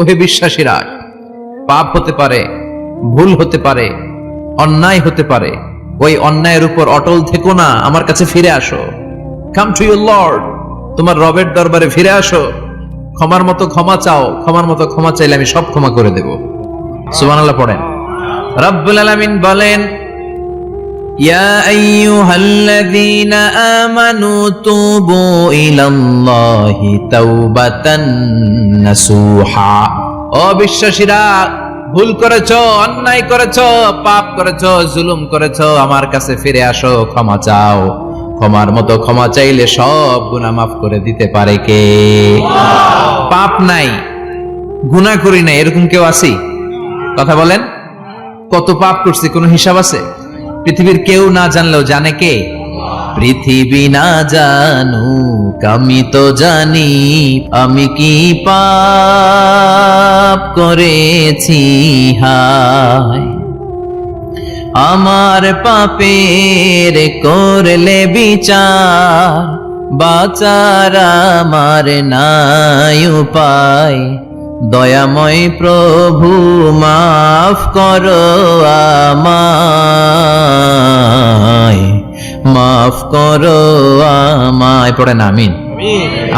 ওহে বিশ্বাসীরা, পাপ হতে পারে, ভুল হতে পারে, অন্যায় হতে পারে, ওই অন্যায়ের উপর অটল থেকো না, আমার কাছে ফিরে আসো। কাম টু ইউর লর্ড, তোমার রবের দরবারে ফিরে আসো, ক্ষমার মতো ক্ষমা চাও, ক্ষমার মতো ক্ষমা চাইলে আমি সব ক্ষমা করে দেব। সুবহানাল্লাহ পড়েন। রব্বুল আলামিন বলেন, ইয়া আইয়ুহাল্লাযীনা আমানু তুবু ইলাল্লাহি তাওবাতান নাসুহা। ও বিশ্বাসীরা, ভুল করেছো, অন্যায় করেছো, পাপ করেছো, জুলুম করেছো, আমার কাছে ফিরে আসো, ক্ষমা চাও। ক্ষমার মতো ক্ষমা চাইলে সব গুনাহ মাফ করে দিতে পারে কে? পাপ নাই, গুনাহ করি নাই, এরকম কেউ আছে? কথা বলেন। কত পাপ করছি কোনো হিসাব আছে? পৃথিবীর কেউ না জানলেও জানে কে? পৃথিবী না জানুক আমি তো জানি, আমি কি পাপ করেছি হায়। আমার পাপের করলে বিচার, বাঁচার আমার নাই উপায়। দয়াময় প্রভু মাফ করো আমায়, মাফ করো আমায়। পড়েন আমিন।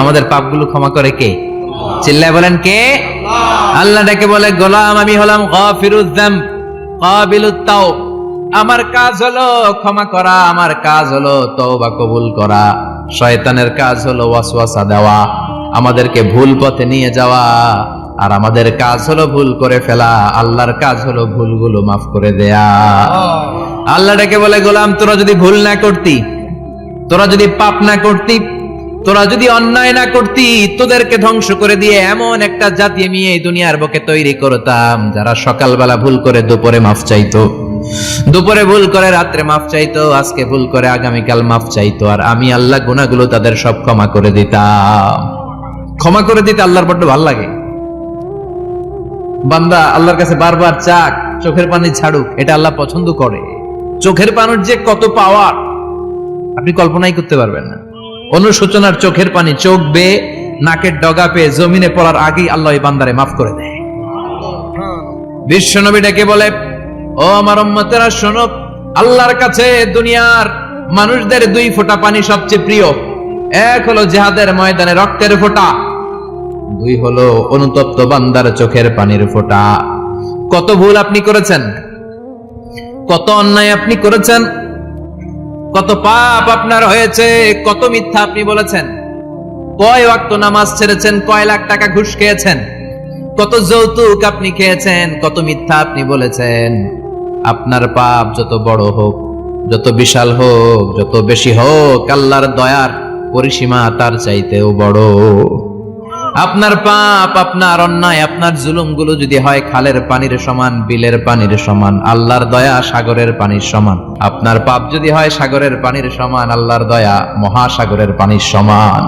আমাদের পাপগুলো ক্ষমা করে কে? চিল্লায় বলেন কে? আল্লাহ ডেকে বলে, গোলাম আমি হলাম গাফিরুয যামব কাবিলুত তাওব। আমার কাজ হলো ক্ষমা করা, আমার কাজ হলো তওবা কবুল করা। শয়তানের কাজ হলো ওয়াসওয়াসা দেওয়া, আমাদেরকে ভুল পথে নিয়ে যাওয়া, আর আমাদের কাজ হলো ভুল করে ফেলা। আল্লাহর কাজ হলো ভুলগুলো মাফ করে দেয়া। আল্লাহ ডেকে বলে, গোলাম তোরা যদি ভুল না করতি, তোরা যদি পাপ না করতি, তোরা যদি অন্যায় না করতি, তোদেরকে ধ্বংস করে দিয়ে এমন একটা জাতি আমি এই দুনিয়ার বুকে তৈরি করতাম, যারা সকালবেলা ভুল করে দুপুরে মাফ চাইতো, দুপুরে ভুল করে রাত্রে মাফ চাইতো, আজকে ভুল করে আগামীকাল মাফ চাইতো, আর আমি আল্লাহ গুনাহগুলো তাদের সব ক্ষমা করে দিতাম। ক্ষমা করে দিতে আল্লাহর বড্ড ভালো লাগে। বান্দা আল্লাহর কাছে বারবার চাক, চোখের পানি ছাড়ুক, এটা আল্লাহ পছন্দ করে। চোখের পানির যে কত পাওয়ার আপনি কল্পনাই করতে পারবেন না। অনুশোচনার চোখের পানি চোখ বেয়ে নাকের ডগা পেয়ে জমিনে পড়ার আগেই আল্লাহ এই বান্দারে মাফ করে দেয়। বিশ্বনবী ডেকে বলে, ও আমার উম্মতেরা শোনো, আল্লাহর কাছে দুনিয়ার মানুষদের দুই ফোঁটা পানি সবচেয়ে প্রিয়। এক হলো জিহাদের ময়দানে রক্তের ফোঁটা, দুই হলো অনুতপ্ত বান্দার চোখের পানির ফোঁটা। কত ভুল আপনি করেছেন, কত অন্যায় আপনি করেছেন, কত পাপ আপনার হয়েছে, কত মিথ্যা আপনি বলেছেন, কয় ওয়াক্ত নামাজ ছেড়েছেন, কয় লাখ টাকা ঘুষ খেয়েছেন, কত যৌতুক আপনি খেয়েছেন, কত মিথ্যা আপনি বলেছেন। আপনার পাপ যত বড় হোক, যত বিশাল হোক, যত বেশি হোক, আল্লাহর দয়ার পরিসীমা তার চাইতেও বড়। আপনার পাপ, আপনার অন্যায়, আপনার জুলুমগুলো যদি হয় খালের পানির সমান, বিলের পানির সমান, আল্লাহর দয়া সাগরের পানির সমান। আপনার পাপ যদি হয় সাগরের পানির সমান, আল্লাহর দয়া মহাসাগরের পানির সমান।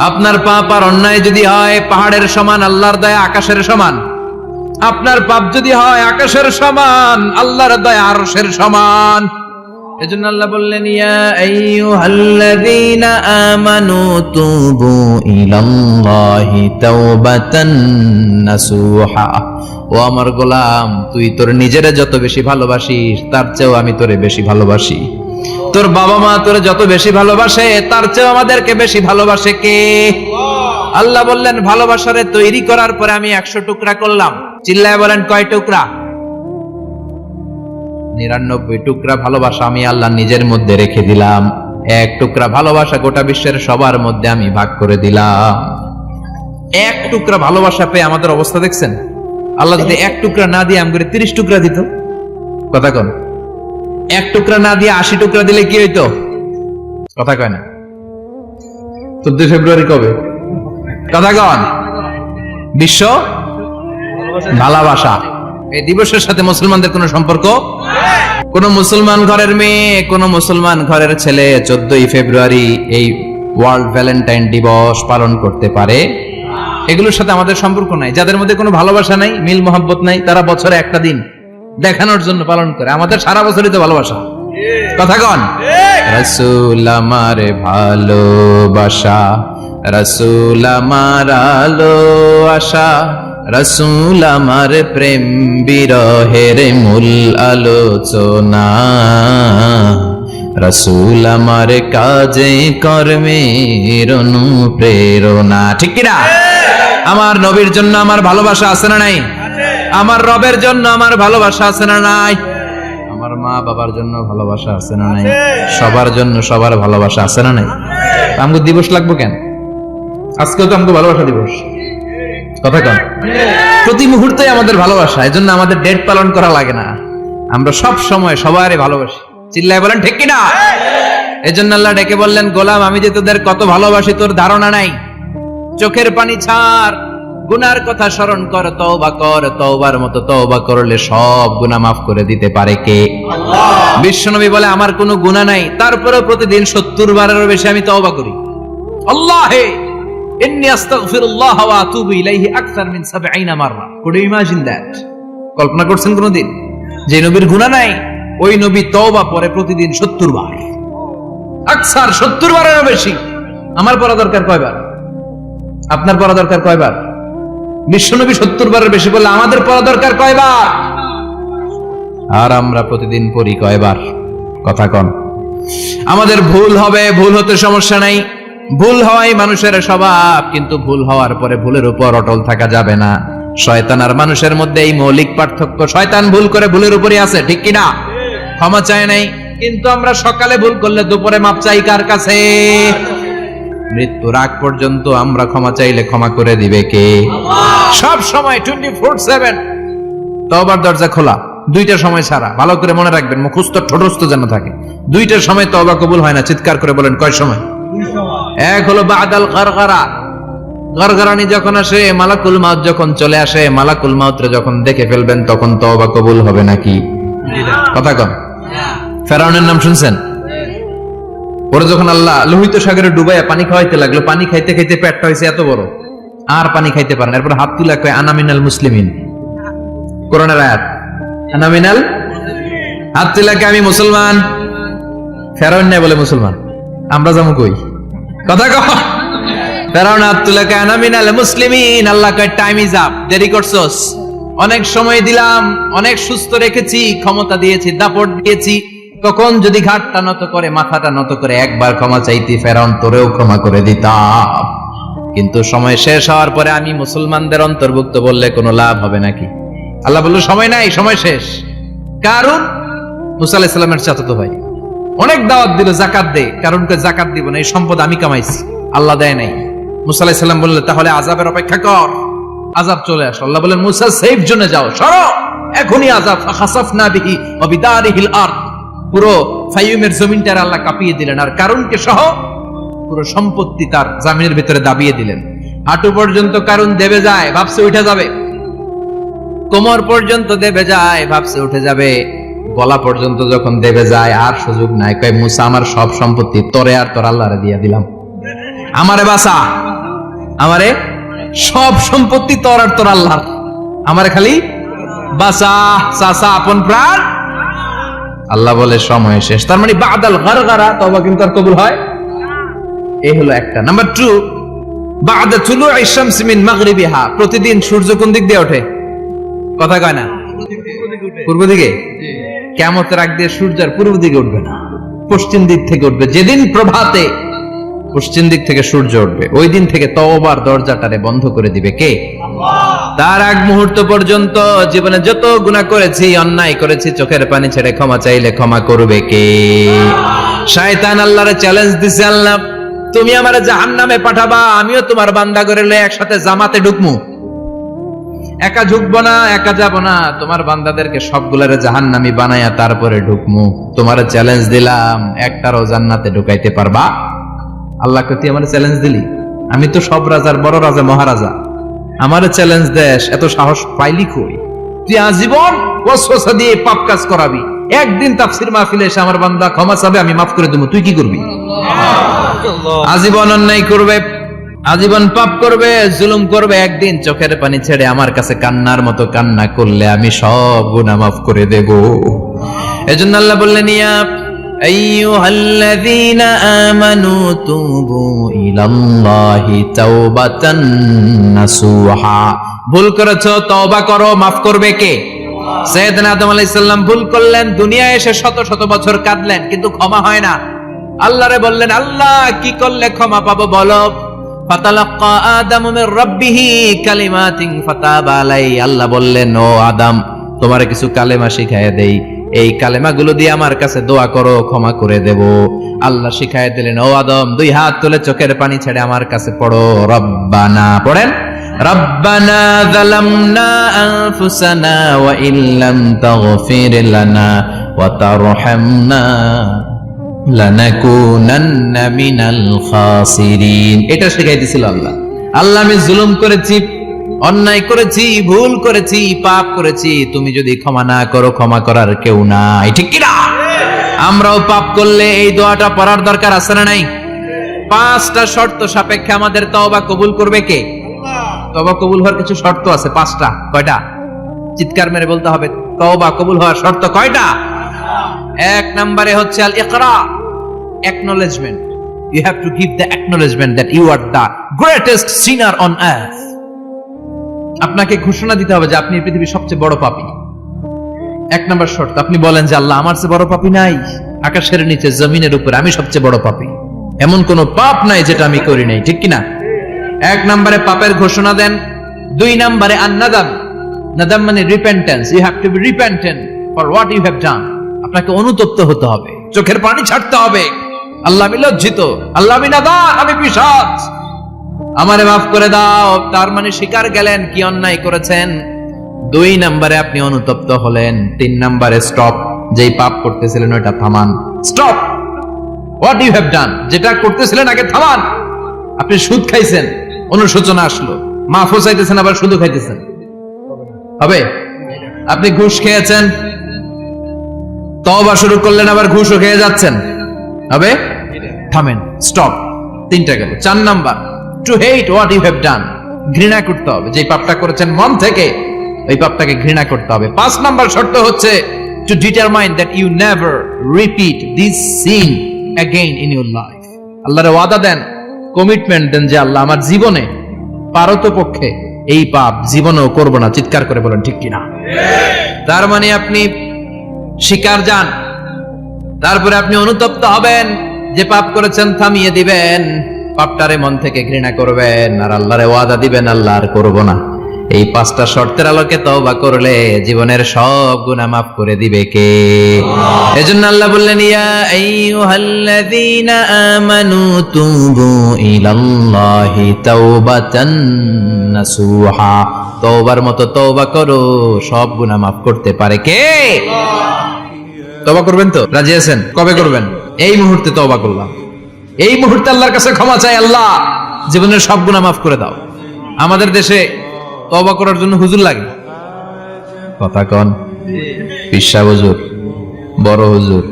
আপনার পাপ আর অন্যায় যদি হয় পাহাড়ের সমান, আল্লাহর দয়া আকাশের সমান। আপনার পাপ যদি হয় আকাশের সমান, আল্লাহর দয়া আরশের সমান। এজন্য আল্লাহ বললেন, ইয়া আইয়ুহাল্লাযীনা আমানু তুবু ইলাল্লাহি তাওবাতান নাসুহা। ও আমার গোলাম, তুই তোর নিজেরে যত বেশি ভালোবাসিস, তার চেয়েও আমি তোরে বেশি ভালোবাসি। তোর বাবা মা তোরে যত বেশি ভালোবাসে, তার চেয়েও আমাদেরকে বেশি ভালোবাসে কে? আল্লাহ বললেন, ভালোবাসারে তৈরি করার পরে আমি 100 টুকরা করলাম। চিল্লায় বলেন, কয় টুকরা? 99 টুকরা ভালোবাসা আমি আল্লাহ নিজের মধ্যে রেখে দিলাম। 1 টুকরা ভালোবাসা গোটা বিশ্বের সবার মধ্যে আমি ভাগ করে দিলাম। 1 টুকরা ভালোবাসা পেয়ে আমাদের অবস্থা দেখছেন? আল্লাহ যদি 1 টুকরা না দিয়ে আমাদের 30 টুকরা দিত, কথা কন, 1 টুকরা না দিয়ে 80 টুকরা দিলে কি হইতো? কথা কয় না। 14 ফেব্রুয়ারি কবে? কথা কন। বিশ্ব ভালোবাসা এই দিবসের সাথে মুসলমানদের কোন সম্পর্ক? কোন মুসলমান ঘরের মেয়ে, কোন মুসলমান ঘরের ছেলে 14 ফেব্রুয়ারি এই ওয়ার্ল্ড ভ্যালেন্টাইন দিবস পালন করতে পারে? এগুলোর সাথে আমাদের সম্পর্ক নাই। যাদের মধ্যে কোনো ভালোবাসা নাই, মিল মোহাব্বত নাই, তারা বছরে একটা দিন দেখানোর জন্য পালন করে। আমাদের সারা বছরই তো ভালোবাসা। কথা কন। রাসূল আমার ভালোবাসা, রাসূল আমার আলো আশা, রাসূল আমার প্রেম বিরহের মূল আলোচনা, রাসূল আমার কাজে কর্মের অনুপ্রেরণা। ঠিক কি না? আমার নবীর জন্য আমার ভালোবাসা আছে না নাই? আমার রবের জন্য আমার ভালোবাসা আছে না নাই? আমার মা বাবার জন্য ভালোবাসা আছে না নাই? সবার জন্য সবার ভালোবাসা আছে না নাই? আমগো দিবস লাগবো কেন? আজকেও তো আমগো ভালোবাসা দিবস, কথা কন। প্রতি মুহূর্তে আমাদের ভালোবাসা, এজন্য আমাদের ডেট পালন করা লাগে না। আমরা সব সময় সবারই ভালোবাসি। চিল্লায় বলেন ঠিক কি না? এজন্য আল্লাহ ডেকে বললেন, গোলাম আমি যে তোদের কত ভালোবাসি তোর ধারণা নাই। চোখের পানি ছাড়, গুনার কথা স্মরণ কর, তওবা কর। তওবার মতো তওবা করলে সব গুনাহ মাফ করে দিতে পারে কে? আল্লাহ। বিশ্বনবী বলে আমার কোনো গুনাহ নাই, তারপরেও প্রতিদিন 70 বারেরও বেশি আমি তওবা করি। আল্লাহে ইন্নী আস্তাগফিরুল্লাহ ওয়া আতুবু ইলাইহি আকসার মিন 70 মাররা। Could you imagine that? কল্পনা করছেন কোনদিন যে নবীর গুনাহ নাই, ওই নবী তওবা পড়ে প্রতিদিন 70 বার, আকসার 70 বারেরও বেশি। আমার পড়া দরকার কয়বার? আপনার পড়া দরকার কয়বার? বিশ্বনবী 70 বারের বেশি বললে আমাদের পড়া দরকার কয়বার? আর আমরা প্রতিদিন পড়ি কয়বার? কথা কন। আমাদের ভুল হবে, ভুল হতে সমস্যা নাই, ভুল হওয়াই মানুষের স্বভাব, কিন্তু ভুল হওয়ার পরে ভুলের উপর অটল থাকা যাবে না। শয়তান আর মানুষের মধ্যে এই মৌলিক পার্থক্য। শয়তান ভুল করে ভুলের উপরই আছে, ঠিক কি না? ক্ষমা চায় নাই, কিন্তু আমরা সকালে ভুল করলে দুপুরে মাপ চাই কার কাছে? মৃত্যুর আগ পর্যন্ত আমরা ক্ষমা চাইলে ক্ষমা করে দিবে কে? সব সময় 24/7 তওবার দরজা খোলা, দুইটা সময় ছাড়া। ভালো করে মনে রাখবেন, মুখস্থ ঠোঁটস্থ যেন থাকে। দুইটার সময় তওবা কবুল হয় না। চিৎকার করে বলেন কয় সময়? এক হলো বাদাল গারগারা, গারগারানি যখন আসে, মালাকুল মাউত যখন চলে আসে, মালাকুল মাউতরে যখন দেখে ফেলবেন তখন তওবা কবুল হবে নাকি? কথা কন। ফেরাউনের নাম শুনছেন? ওরা যখন আল্লাহ লোহিত সাগরে ডুবাইয়া পানি খাওয়াইতে লাগলো, পানি খাইতে খাইতে পেটটা হয়েছে এত বড়, আর পানি খাইতে পারেন। এরপর হাত তুলে কয় আনা মিনাল মুসলিমিন। কোরআনের আয়াত, আনা মিনাল, হাত তুলে কয় আমি মুসলমান। ফেরাউন নাই বলে মুসলমান, আমরা যাবো কই? কথা কও। ফেরাউন হাত তুলে কয় আনা মিনাল মুসলিমিন। আল্লাহ কয় টাইম ইজ আপ, দেরি করছস। অনেক সময় দিলাম, অনেক সুস্থ রেখেছি, ক্ষমতা দিয়েছি, দাপট দিয়েছি। তখন যদি ঘাটটা নত করে, মাথাটা নত করে একবার ক্ষমা চাইতি, ফেরাউন তোরেও ক্ষমা করে দিতাম। কিন্তু সময় শেষ হওয়ার পরে আমি মুসলমানদের অন্তর্ভুক্ত বললে কোনো লাভ হবে নাকি? আল্লাহ বলল সময় নাই, সময় শেষ। কারণ মুসা আলাইহিস সালামের চাচাতো ভাই অনেক দাওয়াত দিল, যাকাত দে। কারণকে যাকাত দিব না, এই সম্পদ আমি কামাইছি, আল্লাহ দেয় নাই। মুসা আলাইহিস সালাম বলল তাহলে আযাবের অপেক্ষা কর, আযাব চলে আসে। আল্লাহ বলেন মুসা সেফ জোনে যাও, সরো, এখনই আযাব। ফাখাসাফনা বিহি ওয়া বিদারিহিল আরদ, পুরো ফাইয়ুমের জমিনটার আল্লাহ কাঁপিয়ে দিলেন, আর কারুনকে সহ পুরো সম্পত্তি তার জামিনের ভিতরে দাবিয়ে দিলেন। হাঁটু পর্যন্ত কারুন দেবে যায়, ভাবছে উঠে যাবে। কোমর পর্যন্ত দেবে যায়, ভাবছে উঠে যাবে। গলা পর্যন্ত যখন দেবে যায়, আর সুযোগ নাই। কয় মুসা আমার সব সম্পত্তি তোরে আর তোর আল্লাহরে দিয়ে দিলাম, আমারে বাঁচা, আমারে সব সম্পত্তি তোর আর তোর আল্লাহ, আমারে খালি বাঁচা, চাচা আপন প্রাণ। আল্লাহ বলে সময় শেষ। তার মানে বাদাল গারগারা তওবা কিন্তু আর কবুল হয়? এই হলো একটা। নাম্বার 2, বাদা তুলুই শামস মিন মাগরিবিহা, প্রতিদিন সূর্য কোন দিক দিয়ে ওঠে? কথা কয় না? পূর্ব দিকে। কিয়ামতের আগ দিয়ে সূর্য আর পূর্ব দিকে উঠবে না, পশ্চিম দিক থেকে উঠবে। যেদিন প্রভাতে পশ্চিম দিক থেকে সূর্য উঠবে, ওই দিন থেকে তওবার দরজাটারে বন্ধ করে দিবে কে? আল্লাহ। তার আগ মুহূর্ত পর্যন্ত জীবনে যত গুনাহ করেছি, অন্যায় করেছি, চোখের পানি ছেড়ে ক্ষমা চাইলে ক্ষমা করবে কে? শয়তান আল্লাহরে চ্যালেঞ্জ দিছে, আল্লাহ তুমি আমারে জাহান্নামে পাঠাবা, আমিও তোমার বান্দা করে লয়ে একসাথে জামাতে ঢুকমু। একা ঢুকবো না, একা যাব না, তোমার বান্দাদেরকে সবগুলারে জাহান্নামী বানায়া তারপরে ঢুকমু। তোমারে চ্যালেঞ্জ দিলাম, একটারও জান্নাতে ঢুকাইতে পারবা? আল্লাহকে তুই আমার চ্যালেঞ্জ দিলি? আমি তো সব রাজার বড় রাজা, মহারাজা, আমার চ্যালেঞ্জ দেশ, এত সাহস পাইলি কই? তুই আজীবন ওয়াসওয়াসা দিয়ে পাপ কাজ করাবি, একদিন তাফসীর মাহফিলে এসে আমার বান্দা ক্ষমা চাবে, আমি মাফ করে দেবো, তুই কি করবি? আজীবন অন্যায় করবে, আজীবন পাপ করবে, জুলুম করবে, একদিন চোখের পানি ছেড়ে আমার কাছে কান্নার মতো কান্না করলে আমি সব গুনাহ মাফ করে দেব। এজন্য আল্লাহ বললেন ইয়া আইয়ুহাল্লাযীনা আমানু তুবু ইলাল্লাহি তাওবাতান নাসুহা, ভুল করেছো, তওবা করো, মাফ করবে কে? সাইয়েদনা আদম আলাইহিস সালাম ভুল করলেন, দুনিয়ায় এসে শত শত বছর কাঁদলেন, কিন্তু ক্ষমা হয় না। আল্লাহরে বললেন, আল্লাহ কি করলে ক্ষমা পাবো বলো? ফাতালাক্কা আদামু মির রাব্বিহি কালিমাতিন ফাতাবা আলাইহি। আল্লাহ বললেন, ও আদম, তোমারে কিছু কালেমা শিখাইয়া দেই, এই কালেমাগুলো দিয়ে আমার কাছে দোয়া করো, ক্ষমা করে দেব। আল্লাহ শিখাইয়া দিলেন, ও আদম, দুই হাত তুলে চোখের পানি ছেড়ে আমার কাছে পড়ো, রব্বানা, পড়েন, রব্বানা যালামনা আনফুসানা ওয়া ইল্লাম তাগফির লানা ওয়া তারহামনা লানাকুনান্না মিনাল খাসিরিন। এটা শিখাই দিয়েছিল আল্লাহ। আল্লাহ, আমি জুলুম করেছি, অন্যায় করেছি, ভুল করেছি, পাপ করেছি, তুমি যদি ক্ষমা না করো, ক্ষমা করার কেউ নাই, ঠিক কি না? আমরাও পাপ করলে এই দোয়াটা পড়ার দরকার আছে না নাই? 5টা শর্ত সাপেক্ষে আমাদের তওবা কবুল করবে কে? তওবা কবুল হওয়ার কিছু শর্ত আছে, 5টা। কয়টা? চিৎকার মেরে বলতে হবে, তওবা কবুল হওয়ার শর্ত কয়টা? 1 নম্বরে হচ্ছে আল ইকরা, acknowledgement. You have to give the acknowledgement that you are the greatest sinner on earth. আপনাকে ঘোষণা দিতে হবে যে আপনি পৃথিবীর সবচেয়ে বড় পাপী। 1 নম্বর শর্ত, আপনি বলেন যে আল্লাহ, আমার চেয়ে বড় পাপী নাই, আকাশের নিচে জমিনের উপরে আমি সবচেয়ে বড় পাপী, এমন কোন পাপ নাই যেটা আমি করি নাই, ঠিক কি না? 1 নম্বরে পাপের ঘোষণা দেন। 2 নম্বরে আন-নাদাম, নাদাম মানে repentance. You have to be repentant for what you have done. আপনাকে অনুতপ্ত হতে হবে, চোখের পানি ছাড়তে হবে। আল্লাহ, আমি লজ্জিত, আল্লাহ আমি নাদান, আমি পিশাচ, আমারে মাফ করে দাও। তার মানে স্বীকার গেলেন কি অন্যায় করেছেন। 2 নম্বরে আপনি অনুতপ্ত হলেন। 3 নম্বরে স্টপ, যেই পাপ করতেছিলেন ওটা থামান। Stop what you have done, যেটা করতেছিলেন আগে থামান। আপনি সুদ খাইছেন, অনুশোচনা আসলো, মাফও চাইতেছেন, আবার সুদও খাইতেছেন, হবে? আপনি ঘুষ খেয়েছেন, তওবা শুরু করলেন, আবার ঘুষও খেয়ে যাচ্ছেন, হবে? থামেন, স্টপ। 3টা গেল। 4 number, to hate what you have done, ঘৃণা করতে হবে, যে পাপটা করেছেন মন থেকে ওই পাপটাকে ঘৃণা করতে হবে। 5 নাম্বার শর্ত হচ্ছে to determine that you never repeat this sin again in your life. আল্লাহর ওয়াদা দেন, কমিটমেন্ট দেন যে আল্লাহ, আমার জীবনে পারতপক্ষে এই পাপ জীবনেও করব না। চিৎকার করে বলেন, ঠিক কিনা? তার মানে আপনি শিকার যান, তারপরে আপনি অনুতপ্ত হবেন, যে পাপ করেছেন থামিয়ে দিবেন, পাপটারে মন থেকে ঘৃণা করবেন, আর আল্লাহরে ওয়াদা দিবেন, আল্লাহ আর করব না। এই 5টা শর্তের আলোকে তওবা করলে জীবনের সব গুনাহ মাফ করে দিবে কে? এজন্য আল্লাহ বললেন, ইয়া আইয়ুহাল্লাযীনা আমানু তুবু ইলাল্লাহি তাওবাতান নাসুহা। তওবার মতো তওবা করো, সব গুনাহ মাফ করতে পারে কে? তওবা করবেন তো? রাজি আছেন? কবে করবেন? এই মুহূর্তে তওবা করলাম, এই মুহূর্তে আল্লাহর কাছে ক্ষমা চাই, আল্লাহ জীবনের সব গুনাহ মাফ করে দাও। আমাদের দেশে তওবা করার জন্য হুজুর লাগে, কথা কন? পিসা হুজুর, বড় হুজুর,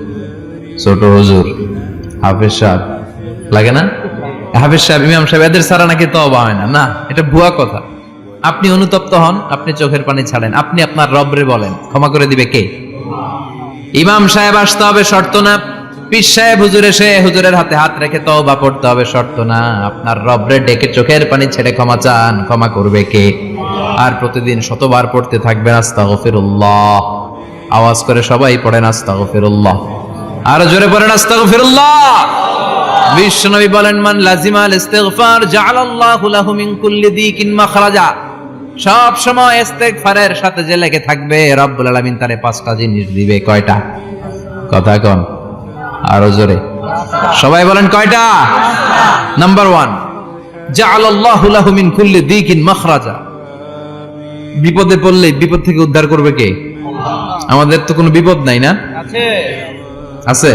ছোট হুজুর, হাফেজ সাহেব লাগে না? হাফেজ সাহেব, ইমাম সাহেব, এদের ছাড়া নাকি তওবা হয় না। না, এটা ভুয়া কথা। আপনি অনুতপ্ত হন, আপনি চোখের পানি ছাড়েন, আপনি আপনার রবরে বলেন, ক্ষমা করে দিবে কে? ইমাম সাহেব আসতে হবে, শর্ত না। পীর সাহেব হুজুর এসে হুজুরের হাতে হাত রেখে তওবা পড়তে হবে, শর্ত না। আপনার রবরে ডেকে চোখের পানি ছেড়ে ক্ষমা চান, ক্ষমা করবে কে? আর প্রতিদিন শতবার পড়তে থাকবেন আস্তাগফিরুল্লাহ। আওয়াজ করে সবাই পড়েন আস্তাগফিরুল্লাহ, আর জোরে পড়েন আস্তাগফিরুল্লাহ। বিশ্বনবী বলেন, মান লাজিমাল ইস্তিগফার জাআলাল্লাহু লাহু মিন কুল্লি দিকিন মাখরাজা। সব সময় ইস্তিগফারের সাথে যে লেগে থাকবে, রব্বুল আলামিন তারে 5টা জিনিস দিবে। কয়টা? কথা কন, আরো জোরে সবাই বলেন, কয়টা? নাম্বার 1, জাআলাল্লাহু লাহু মিন কুল্লি দিকিন মাখরাজা। বিপদে পড়লে বিপদ থেকে উদ্ধার করবে কে? আমাদের তো কোনো বিপদ নাই না? আছে।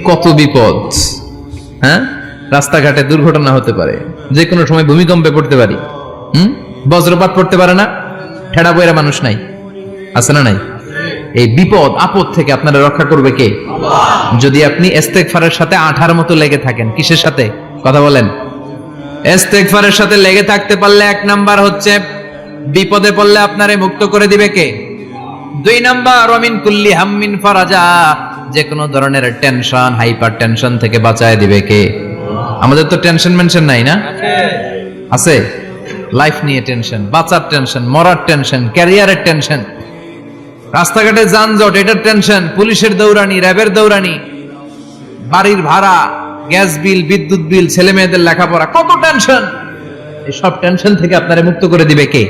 কত বিপদ, হ্যাঁ? রাস্তাঘাটে দুর্ঘটনা হতে পারে, যে কোনো সময় ভূমিকম্পে পড়তে পারি, বজ্রপাত পড়তে পারে না, ঠেড়া বইরা মানুষ নাই, আছে না নাই? এই বিপদ আপদ থেকে আপনারা রক্ষা করবে কে? যদি আপনি ইস্তেগফারের সাথে আঠার মতো লেগে থাকেন। কিসের সাথে? কথা বলেন। ইস্তেগফারের সাথে লেগে থাকতে পারলে 1 নাম্বার হচ্ছে বিপদে পড়লে আপনারে মুক্ত করে দিবে কে? 2 নাম্বার, ওমিন কুল্লি হাম্মিন ফারাজা। যে কোনো ধরনের টেনশন, হাইপার টেনশন থেকে বাঁচায় দিবে কে? আমাদের তো টেনশন মেনশন নাই না? আছে। লাইফ নিয়ে টেনশন, বাঁচার টেনশন, মরার টেনশন, ক্যারিয়ারের টেনশন, রাস্তাঘাটে যানজট এটার টেনশন, পুলিশের দৌড়ানি, র্যাবের দৌড়ানি, বাড়ির ভাড়া, গ্যাস বিল, বিদ্যুৎ বিল, ছেলে মেয়েদের লেখাপড়া, কত টেনশন। এই সব টেনশন থেকে আপনারে মুক্ত করে দিবে কে?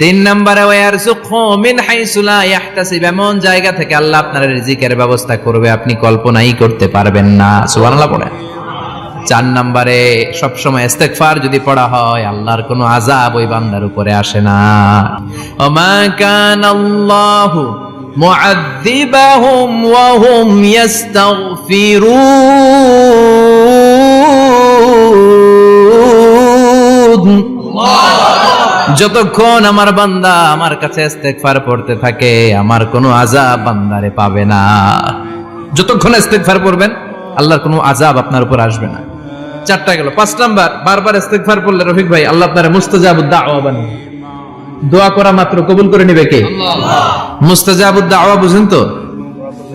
3 নম্বরে ওয়ারযুকহু মিন হাইসু লা ইয়াহতাসিব, এমন জায়গা থেকে আল্লাহ আপনার রিজিকের ব্যবস্থা করবে আপনি কল্পনাই করতে পারবেন না। সুবহানাল্লাহ পড়েন। 4 নম্বরে সবসময় ইস্তেগফার যদি পড়া হয় আল্লাহর কোনো আযাব ওই বান্দার উপরে আসে না। ওমা কানাল্লাহু মুআযযিবাহুম ওয়া হুম ইস্তাগফিরুন। যতক্ষণ আমার বান্দা আমার কাছে ইস্তেগফার পড়তে থাকে আমার কোনো আযাব বান্দারে পাবে না। যতক্ষণ ইস্তেগফার পড়বেন আল্লাহর কোনো আযাব আপনার উপর আসবে না। 4টা গেল। 5 নাম্বার, বারবার ইস্তেগফার পড়লে রফিক ভাই আল্লাহ আপনার মুস্তাজাবুদ দাওয়া বানিয়ে, দোয়া করা মাত্র কবুল করে নেবে কে? আল্লাহ। মুস্তাজাবুদ দাওয়া বুঝেন তো?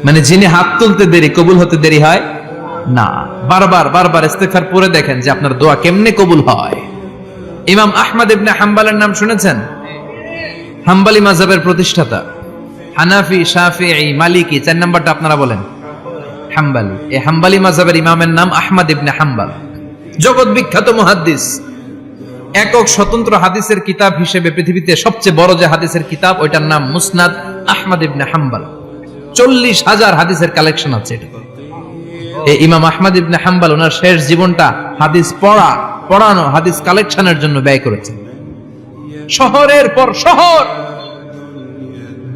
মানে যিনি হাত তুলতে দেরি কবুল হতে দেরি হয় না। বারবার ইস্তেগফার পড়ে দেখেন যে আপনার দোয়া কেমনে কবুল হয়। ইমাম আহমদ ইবনে হাম্বলের নাম শুনেছেন? হাম্বলি মাযহাবের প্রতিষ্ঠাতা। হানাফি, শাফিঈ, মালিকি, 4 নাম্বারটা আপনারা বলেন হাম্বলি। এই হাম্বলি মাযহাবের ইমামের নাম আহমদ ইবনে হাম্বল, জগৎ বিখ্যাত মুহাদ্দিস। একক স্বতন্ত্র হাদিসের কিতাব হিসেবে পৃথিবীতে সবচেয়ে বড় যে হাদিসের কিতাব ওইটার নাম মুসনাদ আহমদ ইবনে হাম্বল। 40,000 হাদিসের কালেকশন আছে এটা। এই ইমাম আহমদ ইবনে হাম্বল ওনার শেষ জীবনটা হাদিস পড়ানো, হাদিস কালেকশনের জন্য ব্যয় করেছেন। শহরের পর শহর,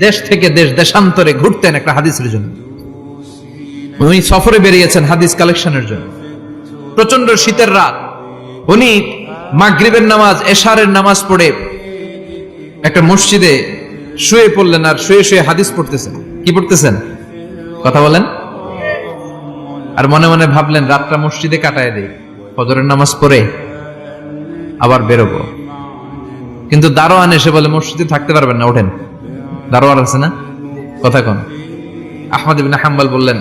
দেশ থেকে দেশ, দেশান্তরে ঘুরতেন একটা হাদিসের জন্য। উনি সফরে বেরিয়েছেন হাদিস কালেকশনের জন্য। প্রচন্ড শীতের রাত, উনি মাগরিবের নামাজ, এশারের নামাজ পড়ে একটা মসজিদে শুয়ে পড়লেন আর শুয়ে শুয়ে হাদিস পড়তেছেন। কি পড়তেছেন? কথা বলেন। আর মনে মনে ভাবলেন রাতটা মসজিদে কাটায় দেই, ফজরের নামাজ পড়ে আবার বেরোবো। কিন্তু দারোয়ান এসে বলে মসজিদে থাকতে পারবেন না, ওঠেন। দারোয়ান আছে না? কথা কোন? আহমদ ইবনে হাম্বল বললেন